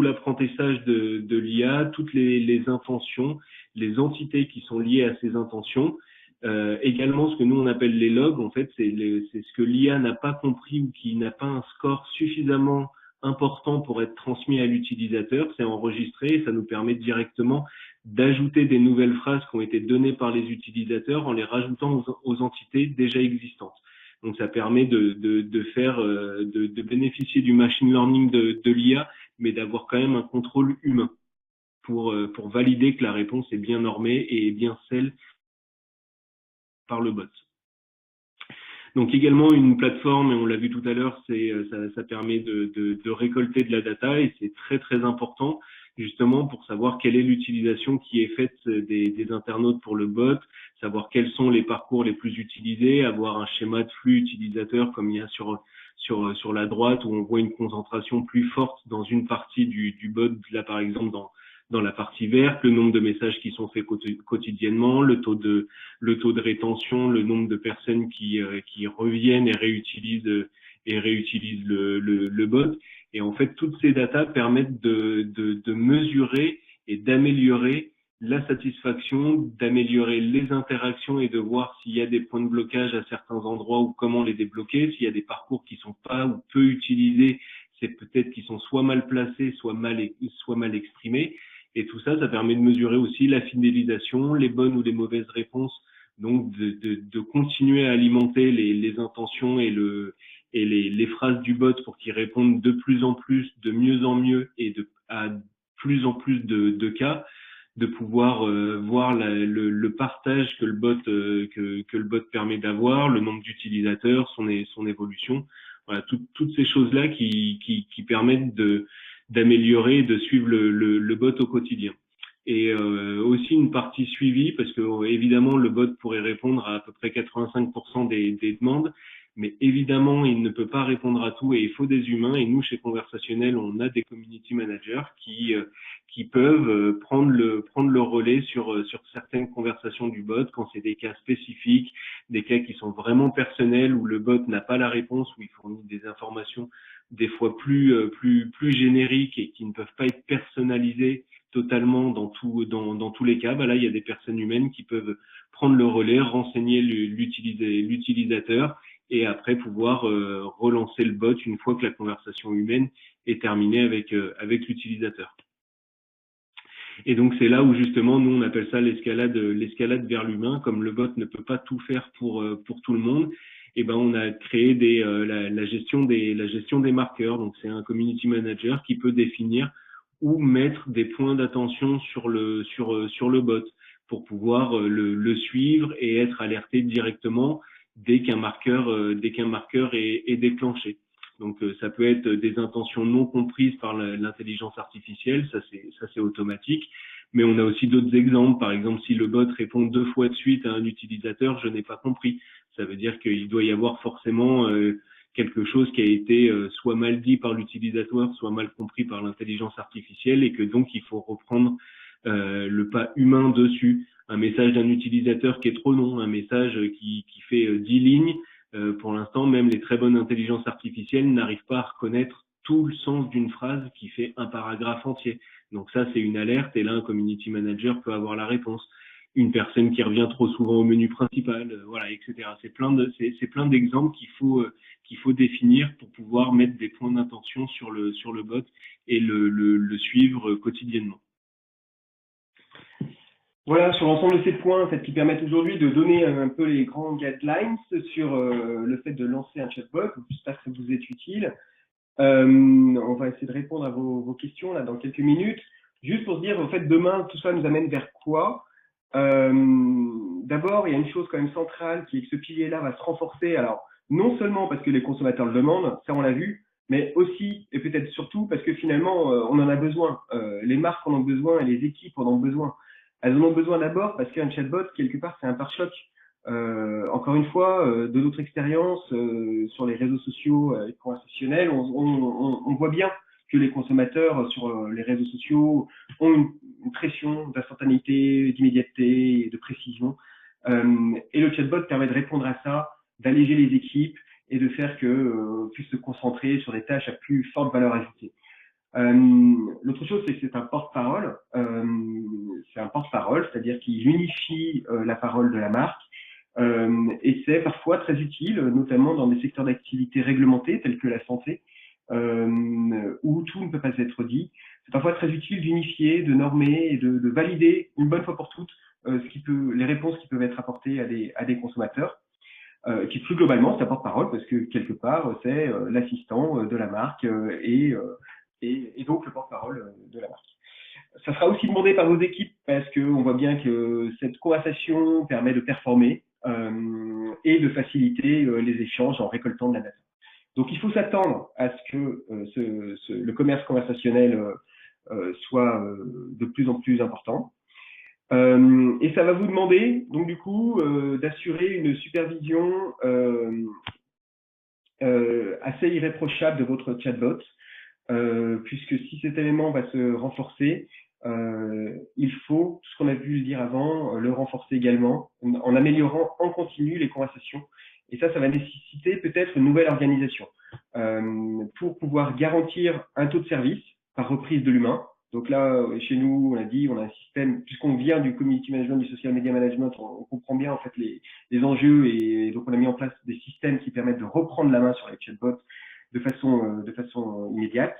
l'apprentissage de l'IA, toutes les intentions, les entités qui sont liées à ces intentions. Également ce que nous on appelle les logs, en fait c'est ce que l'IA n'a pas compris ou qui n'a pas un score suffisamment important pour être transmis à l'utilisateur, c'est enregistré et ça nous permet directement d'ajouter des nouvelles phrases qui ont été données par les utilisateurs en les rajoutant aux entités déjà existantes. Donc ça permet de bénéficier du machine learning de l'IA, mais d'avoir quand même un contrôle humain pour valider que la réponse est bien normée et est bien celle par le bot. Donc également une plateforme, et on l'a vu tout à l'heure, ça permet de récolter de la data et c'est très très important justement pour savoir quelle est l'utilisation qui est faite des internautes pour le bot, savoir quels sont les parcours les plus utilisés, avoir un schéma de flux utilisateur comme il y a sur la droite où on voit une concentration plus forte dans une partie du bot, là par exemple dans la partie verte, le nombre de messages qui sont faits quotidiennement, le taux de rétention, le nombre de personnes qui reviennent et réutilisent le bot. Et en fait, toutes ces datas permettent de mesurer et d'améliorer la satisfaction, d'améliorer les interactions et de voir s'il y a des points de blocage à certains endroits ou comment les débloquer. S'il y a des parcours qui sont pas ou peu utilisés, c'est peut-être qu'ils sont soit mal placés, soit mal exprimés. Et tout ça, ça permet de mesurer aussi la fidélisation, les bonnes ou les mauvaises réponses. Donc, de continuer à alimenter les intentions et les phrases du bot pour qu'ils répondent de plus en plus, de mieux en mieux et à plus en plus de cas, de pouvoir voir le partage que le bot permet d'avoir, le nombre d'utilisateurs, son évolution. Voilà, toutes ces choses-là qui permettent d'améliorer et de suivre le bot au quotidien. Et aussi une partie suivie, parce que évidemment le bot pourrait répondre à peu près 85% des demandes, mais évidemment il ne peut pas répondre à tout et il faut des humains. Et nous chez Conversationnel, on a des community managers qui peuvent prendre le relais sur certaines conversations du bot quand c'est des cas spécifiques, des cas qui sont vraiment personnels où le bot n'a pas la réponse, où il fournit des informations des fois plus génériques et qui ne peuvent pas être personnalisées totalement dans tous les cas. Bah là, il y a des personnes humaines qui peuvent prendre le relais, renseigner l'utilisateur et après pouvoir relancer le bot une fois que la conversation humaine est terminée avec l'utilisateur. Et donc c'est là où justement nous on appelle ça l'escalade vers l'humain. Comme le bot ne peut pas tout faire pour tout le monde, et ben on a créé la gestion des marqueurs. Donc c'est un community manager qui peut définir ou mettre des points d'attention sur le bot pour pouvoir le suivre et être alerté directement dès qu'un marqueur est déclenché. Donc ça peut être des intentions non comprises par l'intelligence artificielle, ça c'est automatique. Mais on a aussi d'autres exemples. Par exemple, si le bot répond 2 fois de suite à un utilisateur, je n'ai pas compris. Ça veut dire qu'il doit y avoir forcément quelque chose qui a été soit mal dit par l'utilisateur, soit mal compris par l'intelligence artificielle, et que donc il faut reprendre le pas humain dessus. Un message d'un utilisateur qui est trop long, un message qui fait 10 lignes. Pour l'instant, même les très bonnes intelligences artificielles n'arrivent pas à reconnaître tout le sens d'une phrase qui fait un paragraphe entier. Donc ça, c'est une alerte, et là, un community manager peut avoir la réponse. Une personne qui revient trop souvent au menu principal, voilà, etc. C'est plein d'exemples qu'il faut définir pour pouvoir mettre des points d'intention sur le bot et le suivre quotidiennement. Voilà, sur l'ensemble de ces points en fait, qui permettent aujourd'hui de donner un peu les grands guidelines sur le fait de lancer un chatbot. J'espère que ça vous est utile. On va essayer de répondre à vos questions là dans quelques minutes. Juste pour se dire, en fait, demain, tout ça nous amène vers quoi? D'abord, il y a une chose quand même centrale qui est que ce pilier-là va se renforcer. Alors, non seulement parce que les consommateurs le demandent, ça on l'a vu, mais aussi et peut-être surtout parce que finalement, on en a besoin. Les marques en ont besoin et les équipes en ont besoin. Elles en ont besoin d'abord parce qu'un chatbot, quelque part, c'est un pare-choc. Encore une fois, de notre expérience sur les réseaux sociaux conversationnels, on voit bien que les consommateurs sur les réseaux sociaux ont une pression d'instantanéité, d'immédiateté et de précision. Et le chatbot permet de répondre à ça, d'alléger les équipes et de faire que puissent se concentrer sur des tâches à plus forte valeur ajoutée. L'autre chose, c'est que c'est un porte-parole. C'est-à-dire qu'il unifie la parole de la marque. Et c'est parfois très utile, notamment dans des secteurs d'activité réglementés tels que la santé, où tout ne peut pas être dit. C'est parfois très utile d'unifier, de normer et de valider une bonne fois pour toutes les réponses qui peuvent être apportées à des consommateurs. Qui plus globalement, c'est un porte-parole parce que quelque part, c'est l'assistant de la marque et donc le porte-parole de la marque. Ça sera aussi demandé par vos équipes parce qu'on voit bien que cette conversation permet de performer et de faciliter les échanges en récoltant de la data. Donc il faut s'attendre à ce que le commerce conversationnel soit de plus en plus important. Et ça va vous demander donc du coup d'assurer une supervision assez irréprochable de votre chatbot. Puisque si cet élément va se renforcer, il faut, tout ce qu'on a pu dire avant, le renforcer également en améliorant en continu les conversations. Et ça va nécessiter peut-être une nouvelle organisation pour pouvoir garantir un taux de service par reprise de l'humain. Donc là, chez nous, on a dit, on a un système, puisqu'on vient du community management, du social media management, on comprend bien en fait les enjeux et donc on a mis en place des systèmes qui permettent de reprendre la main sur les chatbots de façon immédiate,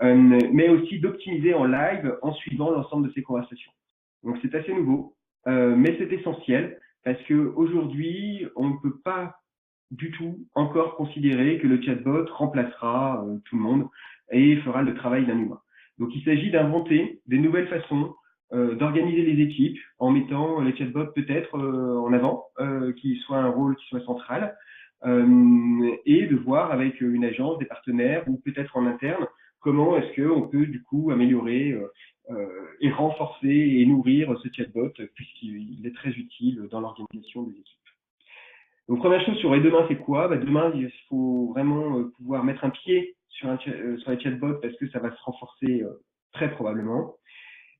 mais aussi d'optimiser en live en suivant l'ensemble de ces conversations. Donc c'est assez nouveau, mais c'est essentiel parce que aujourd'hui, on ne peut pas du tout encore considérer que le chatbot remplacera tout le monde et fera le travail d'un humain. Donc il s'agit d'inventer des nouvelles façons d'organiser les équipes en mettant les chatbots peut-être en avant, qui soit un rôle qui soit central, et de voir avec une agence, des partenaires ou peut-être en interne comment est-ce qu'on peut du coup améliorer et renforcer et nourrir ce chatbot puisqu'il est très utile dans l'organisation des équipes. Donc première chose sur les demain, c'est quoi? Demain, il faut vraiment pouvoir mettre un pied sur les chatbots parce que ça va se renforcer très probablement.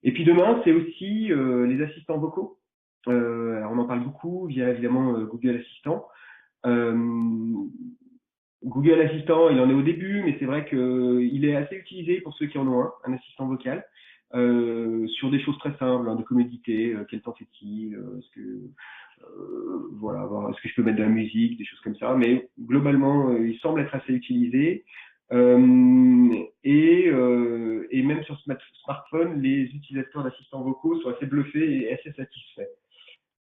Et puis demain, c'est aussi les assistants vocaux. Alors on en parle beaucoup via évidemment Google Assistant. Google Assistant, il en est au début, mais c'est vrai qu'il est assez utilisé pour ceux qui en ont un assistant vocal, sur des choses très simples, de commodité, quel temps fait-il, voilà, est-ce que je peux mettre de la musique, des choses comme ça, mais globalement, il semble être assez utilisé. Et même sur smartphone, les utilisateurs d'assistants vocaux sont assez bluffés et assez satisfaits.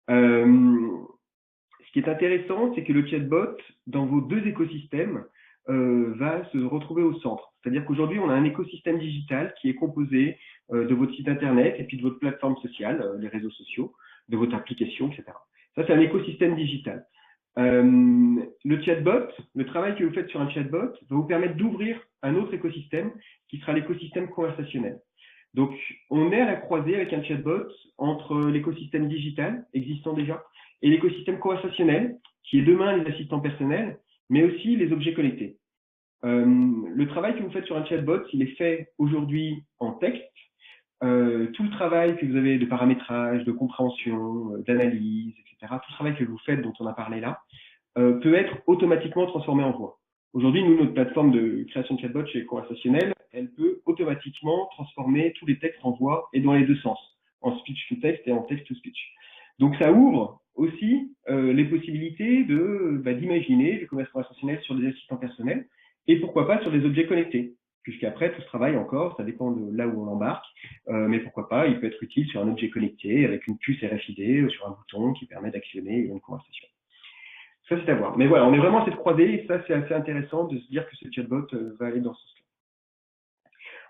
Ce qui est intéressant, c'est que le chatbot, dans vos deux écosystèmes, va se retrouver au centre. C'est-à-dire qu'aujourd'hui, on a un écosystème digital qui est composé de votre site internet et puis de votre plateforme sociale, les réseaux sociaux, de votre application, etc. Ça, c'est un écosystème digital. Le chatbot, le travail que vous faites sur un chatbot, va vous permettre d'ouvrir un autre écosystème qui sera l'écosystème conversationnel. Donc, on est à la croisée avec un chatbot entre l'écosystème digital existant déjà et l'écosystème conversationnel, qui est demain les assistants personnels, mais aussi les objets connectés. Le travail que vous faites sur un chatbot, il est fait aujourd'hui en texte. Tout le travail que vous avez de paramétrage, de compréhension, d'analyse, etc., tout le travail que vous faites, dont on a parlé là, peut être automatiquement transformé en voix. Aujourd'hui, nous, notre plateforme de création de chatbot chez Conversationnel, elle peut automatiquement transformer tous les textes en voix et dans les deux sens, en speech to text et en text to speech. Donc, ça ouvre aussi les possibilités d'imaginer du commerce conversationnel sur des assistants personnels et pourquoi pas sur des objets connectés. Puisqu'après, tout ce travail encore, ça dépend de là où on l'embarque, mais pourquoi pas, il peut être utile sur un objet connecté avec une puce RFID ou sur un bouton qui permet d'actionner une conversation. Ça, c'est à voir. Mais voilà, on est vraiment à cette croisée et ça, c'est assez intéressant de se dire que ce chatbot va aller dans ce sens-là.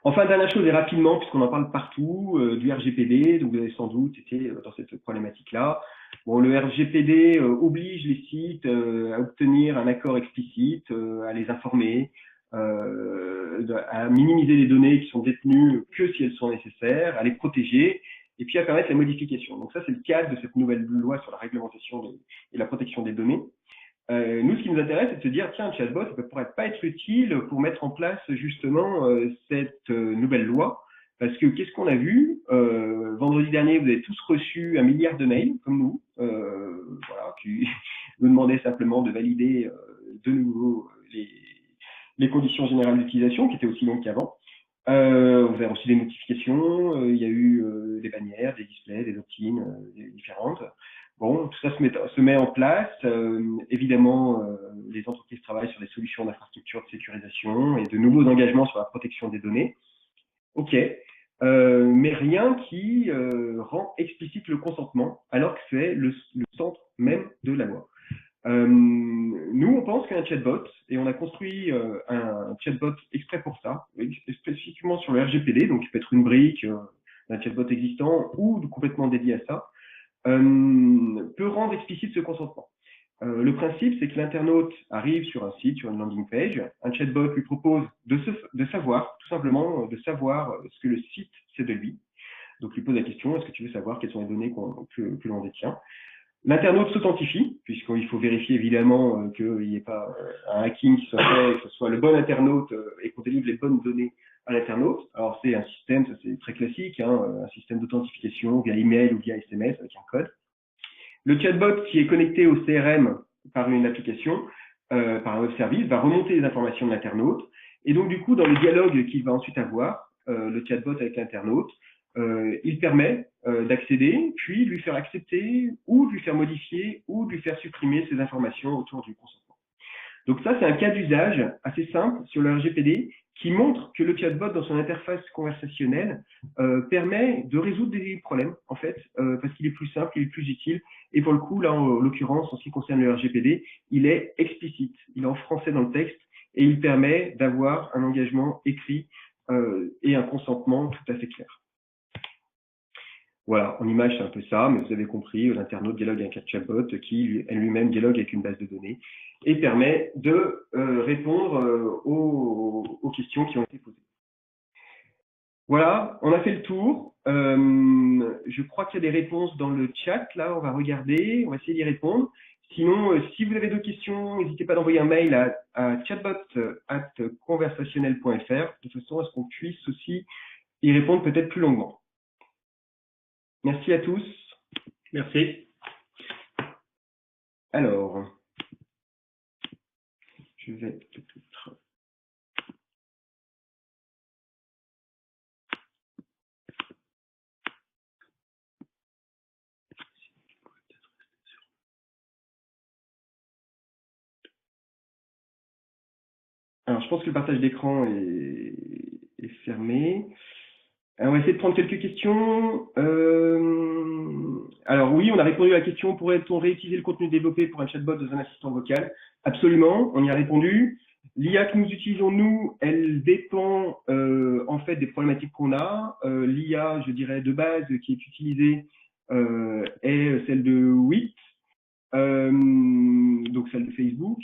Enfin, dernière chose et rapidement, puisqu'on en parle partout, du RGPD, donc vous avez sans doute été dans cette problématique-là. Bon, le RGPD oblige les sites à obtenir un accord explicite, à les informer, à minimiser les données qui sont détenues que si elles sont nécessaires, à les protéger, et puis à permettre la modification. Donc ça, c'est le cadre de cette nouvelle loi sur la réglementation et la protection des données. Nous, ce qui nous intéresse, c'est de se dire, tiens, un chatbot, ça pourrait pas être utile pour mettre en place justement cette nouvelle loi. Parce que qu'est-ce qu'on a vu vendredi dernier, vous avez tous reçu 1 milliard de mails, comme nous, voilà, qui nous demandaient simplement de valider de nouveau les conditions générales d'utilisation, qui étaient aussi longues qu'avant. Vous avez reçu des notifications, il y a eu des bannières, des displays, des opt-in différentes. Bon, tout ça se met en place. Évidemment, les entreprises travaillent sur des solutions d'infrastructure de sécurisation et de nouveaux engagements sur la protection des données. OK, mais rien qui rend explicite le consentement, alors que c'est le centre même de la loi. Nous, on pense qu'un chatbot, et on a construit un chatbot exprès pour ça, spécifiquement sur le RGPD, donc il peut être une brique d'un chatbot existant ou complètement dédié à ça, peut rendre explicite ce consentement. Le principe, c'est que l'internaute arrive sur un site, sur une landing page, un chatbot lui propose de savoir, tout simplement, de savoir ce que le site sait de lui. Donc, il lui pose la question, est-ce que tu veux savoir quelles sont les données que l'on détient? L'internaute s'authentifie, puisqu'il faut vérifier évidemment qu'il n'y ait pas un hacking qui soit fait, que ce soit le bon internaute et qu'on délivre les bonnes données à l'internaute. Alors c'est un système, ça c'est très classique, hein, un système d'authentification via email ou via SMS avec un code. Le chatbot qui est connecté au CRM par une application, par un web service, va remonter les informations de l'internaute. Et donc du coup, dans le dialogue qu'il va ensuite avoir, le chatbot avec l'internaute, il permet d'accéder, puis de lui faire accepter, ou de lui faire modifier, ou de lui faire supprimer ces informations autour du consentement. Donc ça, c'est un cas d'usage assez simple sur le RGPD qui montre que le chatbot dans son interface conversationnelle permet de résoudre des problèmes, en fait, parce qu'il est plus simple, il est plus utile. Et pour le coup, là, en l'occurrence, en ce qui concerne le RGPD, il est explicite, il est en français dans le texte, et il permet d'avoir un engagement écrit et un consentement tout à fait clair. Voilà, en image, c'est un peu ça, mais vous avez compris, l'internaute dialogue avec un chatbot qui lui-même dialogue avec une base de données et permet de répondre aux questions qui ont été posées. Voilà, on a fait le tour. Je crois qu'il y a des réponses dans le chat, là, on va regarder, on va essayer d'y répondre. Sinon, si vous avez d'autres questions, n'hésitez pas d'envoyer un mail à chatbot@conversationnel.fr, de façon à ce qu'on puisse aussi y répondre peut-être plus longuement. Merci à tous. Merci. Alors, je vais peut-être... Alors, je pense que le partage d'écran est fermé. On va essayer de prendre quelques questions. Alors oui, on a répondu à la question, pourrait-on réutiliser le contenu développé pour un chatbot dans un assistant vocal? Absolument, on y a répondu. L'IA que nous utilisons, nous, elle dépend en fait des problématiques qu'on a. L'IA, je dirais, de base qui est utilisée est celle de WIT, donc celle de Facebook.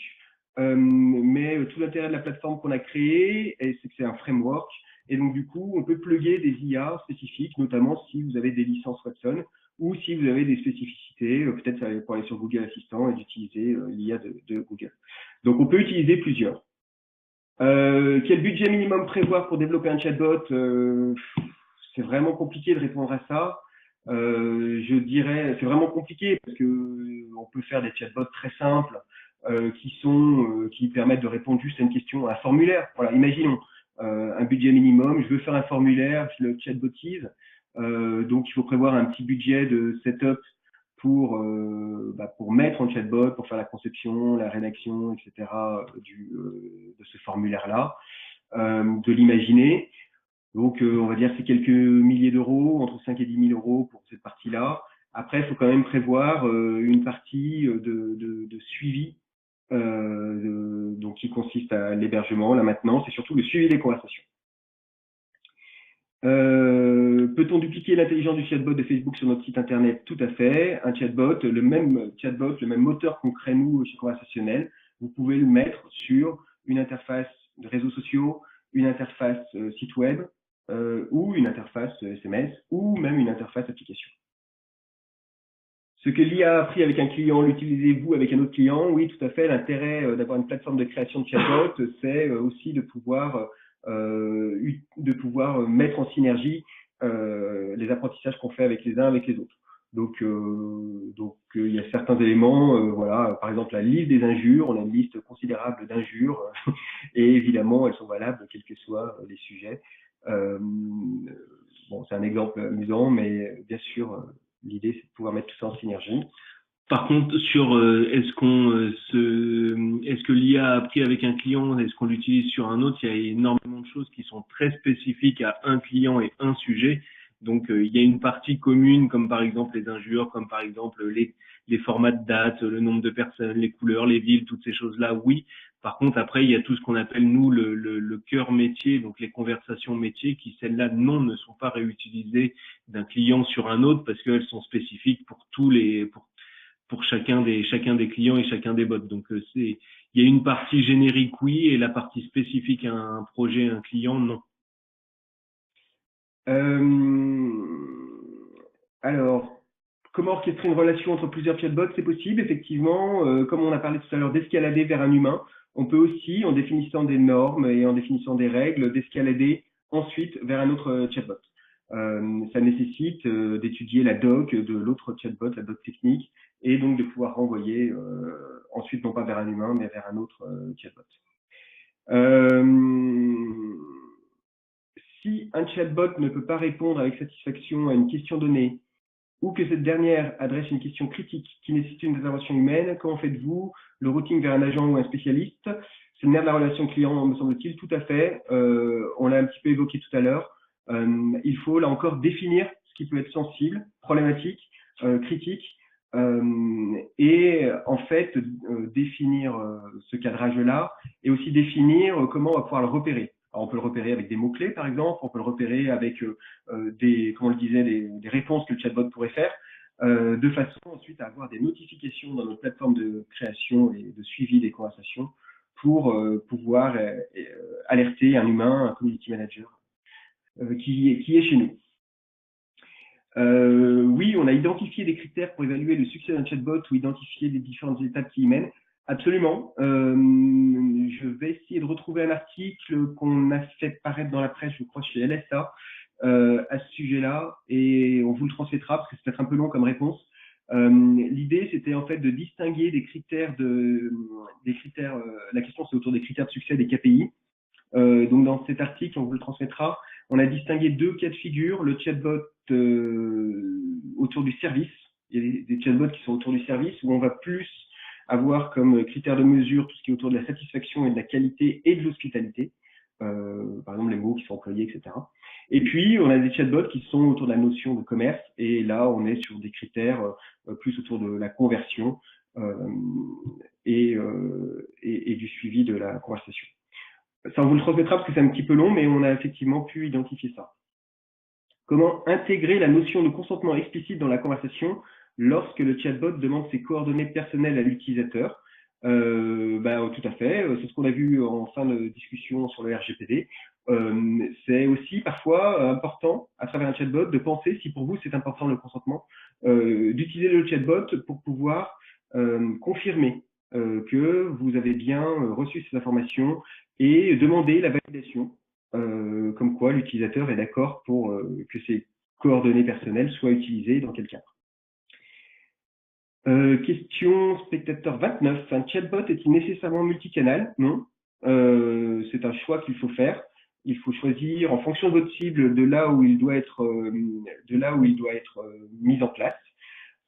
Mais tout l'intérêt de la plateforme qu'on a créée, c'est que c'est un framework. Et donc, du coup, on peut plugger des IA spécifiques, notamment si vous avez des licences Watson ou si vous avez des spécificités, peut-être pour aller sur Google Assistant et d'utiliser l'IA de Google. Donc, on peut utiliser plusieurs. Quel budget minimum prévoir pour développer un chatbot? C'est vraiment compliqué de répondre à ça. Je dirais, c'est vraiment compliqué parce que on peut faire des chatbots très simples qui permettent de répondre juste à une question, à un formulaire. Voilà, imaginons un budget minimum, je veux faire un formulaire, je le chatbotise, donc il faut prévoir un petit budget de setup pour mettre en chatbot, pour faire la conception, la rédaction, etc. de ce formulaire-là, de l'imaginer. Donc, on va dire c'est quelques milliers d'euros, entre 5 et 10 000 euros pour cette partie-là. Après, il faut quand même prévoir une partie de suivi, donc qui consiste à l'hébergement, la maintenance et surtout le suivi des conversations. Peut-on dupliquer l'intelligence du chatbot de Facebook sur notre site internet? Tout à fait. Un chatbot, le même moteur qu'on crée nous chez Conversationnel, vous pouvez le mettre sur une interface de réseaux sociaux, une interface site web, ou une interface SMS, ou même une interface application. Ce que l'IA a appris avec un client, l'utilisez-vous avec un autre client? Oui, tout à fait. L'intérêt d'avoir une plateforme de création de chatbot, c'est aussi de pouvoir mettre en synergie les apprentissages qu'on fait avec les uns avec les autres. Donc il y a certains éléments, voilà, par exemple la liste des injures, on a une liste considérable d'injures et évidemment elles sont valables quels que soient les sujets. Bon, c'est un exemple amusant, mais bien sûr, l'idée c'est de pouvoir mettre tout ça en synergie. Par contre, sur est-ce que l'IA a appris avec un client, est-ce qu'on l'utilise sur un autre, il y a énormément de choses qui sont très spécifiques à un client et un sujet. Donc, il y a une partie commune, comme par exemple les injures, comme par exemple les formats de date, le nombre de personnes, les couleurs, les villes, toutes ces choses-là, oui. Par contre, après, il y a tout ce qu'on appelle, nous, le cœur métier, donc les conversations métiers, qui, celles-là, non, ne sont pas réutilisées d'un client sur un autre parce qu'elles sont spécifiques pour pour chacun des clients et chacun des bots. Donc, il y a une partie générique, oui, et la partie spécifique à un projet, un client, non. Alors, comment orchestrer une relation entre plusieurs chatbots? C'est possible, effectivement. Comme on a parlé tout à l'heure d'escalader vers un humain, on peut aussi, en définissant des normes et en définissant des règles, d'escalader ensuite vers un autre chatbot. Ça nécessite d'étudier la doc de l'autre chatbot, la doc technique, et donc de pouvoir renvoyer ensuite non pas vers un humain, mais vers un autre chatbot. Si un chatbot ne peut pas répondre avec satisfaction à une question donnée, ou que cette dernière adresse une question critique qui nécessite une intervention humaine, comment faites-vous le routing vers un agent ou un spécialiste? C'est le nerf de la relation client, me semble-t-il, tout à fait. On l'a un petit peu évoqué tout à l'heure. Il faut là encore définir ce qui peut être sensible, problématique, critique, et en fait définir ce cadrage-là et aussi définir comment on va pouvoir le repérer. Alors, on peut le repérer avec des mots-clés, par exemple, on peut le repérer avec des, comme on le disait, des réponses que le chatbot pourrait faire, de façon ensuite à avoir des notifications dans notre plateforme de création et de suivi des conversations pour pouvoir alerter un humain, un community manager qui est chez nous. Oui, on a identifié des critères pour évaluer le succès d'un chatbot ou identifier les différentes étapes qui y mènent. Absolument. Je vais essayer de retrouver un article qu'on a fait paraître dans la presse, je crois, chez LSA, à ce sujet-là, et on vous le transmettra parce que c'est peut-être un peu long comme réponse. L'idée, c'était en fait de distinguer des critères la question c'est autour des critères de succès des KPI. Donc dans cet article, on vous le transmettra, on a distingué 2 cas de figure, le chatbot autour du service. Il y a des chatbots qui sont autour du service où on va plus avoir comme critère de mesure tout ce qui est autour de la satisfaction et de la qualité et de l'hospitalité, par exemple les mots qui sont employés, etc. Et puis on a des chatbots qui sont autour de la notion de commerce, et là on est sur des critères plus autour de la conversion et du suivi de la conversation. Ça, on vous le transmettra parce que c'est un petit peu long, mais on a effectivement pu identifier ça. Comment intégrer la notion de consentement explicite dans la conversation lorsque le chatbot demande ses coordonnées personnelles à l'utilisateur? Tout à fait, c'est ce qu'on a vu en fin de discussion sur le RGPD. C'est aussi parfois important, à travers un chatbot, de penser, si pour vous c'est important le consentement, d'utiliser le chatbot pour pouvoir confirmer que vous avez bien reçu ces informations et demander la validation, comme quoi l'utilisateur est d'accord pour que ses coordonnées personnelles soient utilisées dans quel cadre. Question spectateur 29. Un chatbot est-il nécessairement multicanal? Non. C'est un choix qu'il faut faire. Il faut choisir en fonction de votre cible de là où il doit être, mis en place.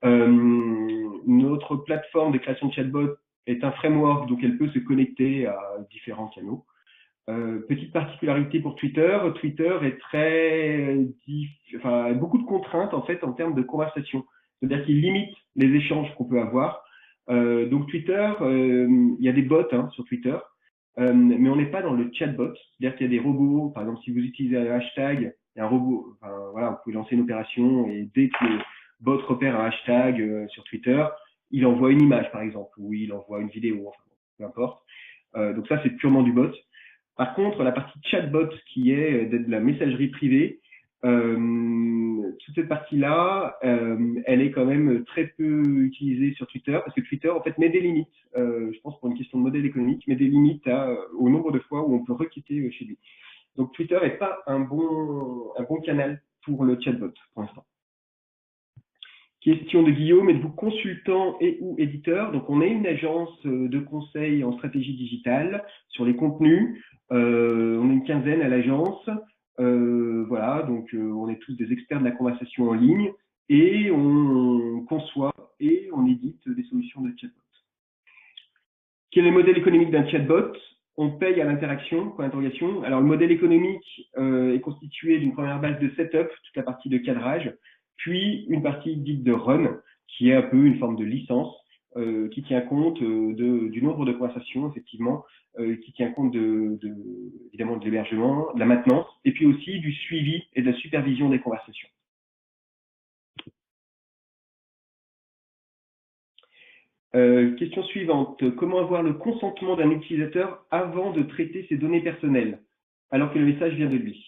Notre plateforme de création de chatbot est un framework, donc elle peut se connecter à différents canaux. Petite particularité pour Twitter, Twitter est beaucoup de contraintes en fait en termes de conversation. C'est-à-dire qu'il limite les échanges qu'on peut avoir. Donc Twitter, il y a des bots sur Twitter, mais on n'est pas dans le chatbot. C'est-à-dire qu'il y a des robots, par exemple si vous utilisez un hashtag, il y a un robot, vous pouvez lancer une opération et dès que le bot repère un hashtag sur Twitter, il envoie une image par exemple, ou il envoie une vidéo, enfin peu importe. Donc ça c'est purement du bot. Par contre, la partie chatbot qui est de la messagerie privée, toute cette partie-là, elle est quand même très peu utilisée sur Twitter parce que Twitter, en fait, met des limites. Je pense pour une question de modèle économique, met des limites au nombre de fois où on peut requitter chez lui. Donc Twitter n'est pas un bon canal pour le chatbot pour l'instant. Question de Guillaume, êtes-vous consultant et ou éditeur? Donc on est une agence de conseil en stratégie digitale sur les contenus. On est une quinzaine à l'agence. Voilà, donc on est tous des experts de la conversation en ligne et on conçoit et on édite des solutions de chatbot. Quel est le modèle économique d'un chatbot? On paye à l'interaction, point d'interrogation. Alors le modèle économique est constitué d'une première base de setup, toute la partie de cadrage, puis une partie dite de run, qui est un peu une forme de licence, qui tient compte du nombre de conversations, effectivement, qui tient compte évidemment de l'hébergement, de la maintenance, et puis aussi du suivi et de la supervision des conversations. Question suivante. Comment avoir le consentement d'un utilisateur avant de traiter ses données personnelles, alors que le message vient de lui?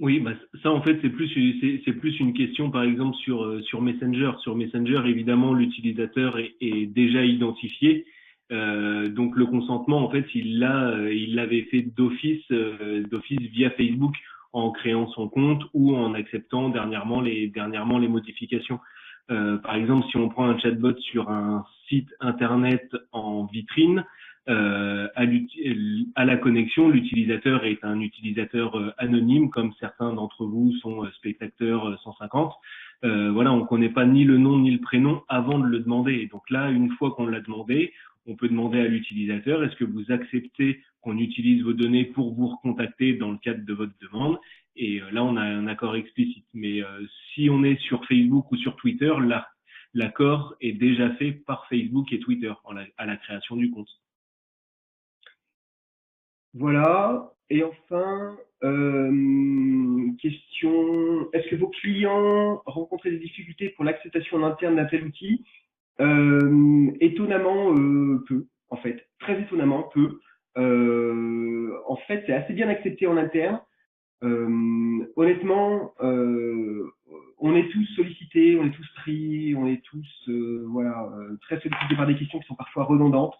Oui, ça en fait c'est plus une question par exemple sur Messenger. Sur Messenger, évidemment, l'utilisateur est déjà identifié Donc le consentement, en fait, il l'avait fait d'office via Facebook en créant son compte ou en acceptant dernièrement les modifications. Par exemple, si on prend un chatbot sur un site internet en vitrine, à la connexion, l'utilisateur est un utilisateur anonyme, comme certains d'entre vous sont spectateurs 150. Voilà, on ne connaît pas ni le nom ni le prénom avant de le demander. Et donc là, une fois qu'on l'a demandé, on peut demander à l'utilisateur, est-ce que vous acceptez qu'on utilise vos données pour vous recontacter dans le cadre de votre demande? Et là, on a un accord explicite. Mais si on est sur Facebook ou sur Twitter, l'accord est déjà fait par Facebook et Twitter à la création du compte. Voilà. Et enfin, question, est-ce que vos clients rencontraient des difficultés pour l'acceptation en interne d'un tel outil? Étonnamment peu, en fait. Très étonnamment peu. En fait, c'est assez bien accepté en interne. Honnêtement, on est tous sollicités, on est tous pris, on est tous voilà, très sollicités par des questions qui sont parfois redondantes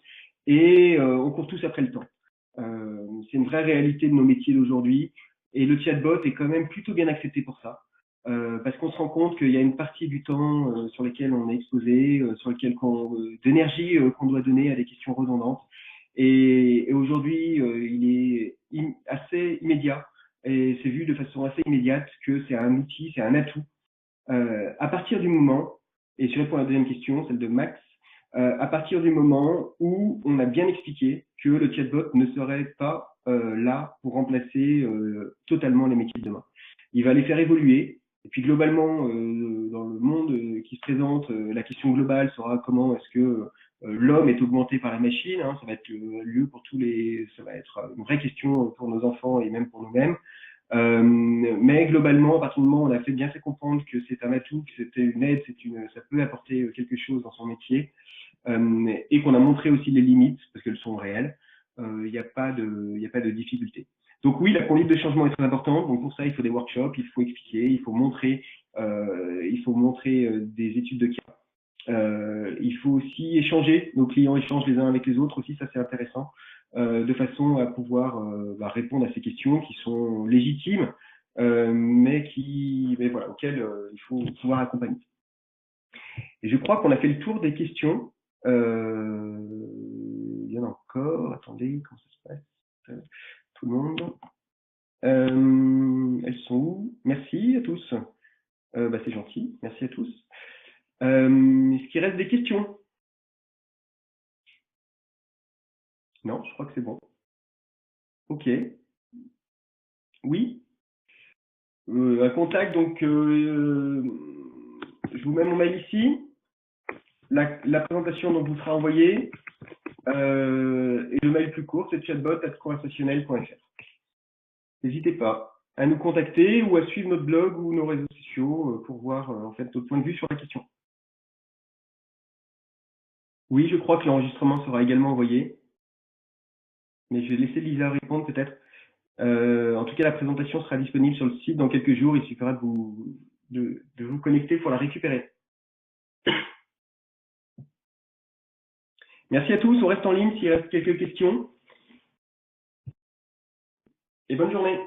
et on court tous après le temps. C'est une vraie réalité de nos métiers d'aujourd'hui et le chatbot est quand même plutôt bien accepté pour ça. Parce qu'on se rend compte qu'il y a une partie du temps sur lequel on est exposé, sur lequel d'énergie qu'on doit donner à des questions redondantes. Et aujourd'hui, il est assez immédiat et c'est vu de façon assez immédiate que c'est un outil, c'est un atout. À partir du moment, et je réponds à la deuxième question, celle de Max, à partir du moment où on a bien expliqué que le chatbot ne serait pas là pour remplacer totalement les métiers de demain. Il va les faire évoluer. Et puis globalement, dans le monde qui se présente, la question globale sera comment est-ce que l'homme est augmenté par la machine. Hein, ça va être lieu pour ça va être une vraie question pour nos enfants et même pour nous-mêmes. Mais globalement, à partir du moment où on a bien fait comprendre que c'est un atout, que c'était une aide, ça peut apporter quelque chose dans son métier, et qu'on a montré aussi les limites parce qu'elles sont réelles, il n'y a pas de difficulté. Donc oui, la conduite de changement est très importante. Donc pour ça, il faut des workshops, il faut expliquer, il faut montrer des études de cas. Il faut aussi échanger. Nos clients échangent les uns avec les autres aussi, ça c'est intéressant, de façon à pouvoir répondre à ces questions qui sont légitimes, mais voilà, auxquelles il faut pouvoir accompagner. Et je crois qu'on a fait le tour des questions. Il y en a encore. Attendez, comment ça se passe? Tout le monde. Elles sont où? Merci à tous. C'est gentil. Merci à tous. Est-ce qu'il reste des questions? Non, je crois que c'est bon. Ok. Oui. Un contact, donc je vous mets mon mail ici. La présentation dont vous sera envoyée. Et le mail plus court, c'est chatbot@conversationnel.fr. N'hésitez pas à nous contacter ou à suivre notre blog ou nos réseaux sociaux pour voir en fait notre point de vue sur la question. Oui, je crois que l'enregistrement sera également envoyé, mais je vais laisser Lisa répondre peut-être. En tout cas, la présentation sera disponible sur le site dans quelques jours. Il suffira de vous connecter pour la récupérer. Merci à tous. On reste en ligne s'il reste quelques questions. Et bonne journée.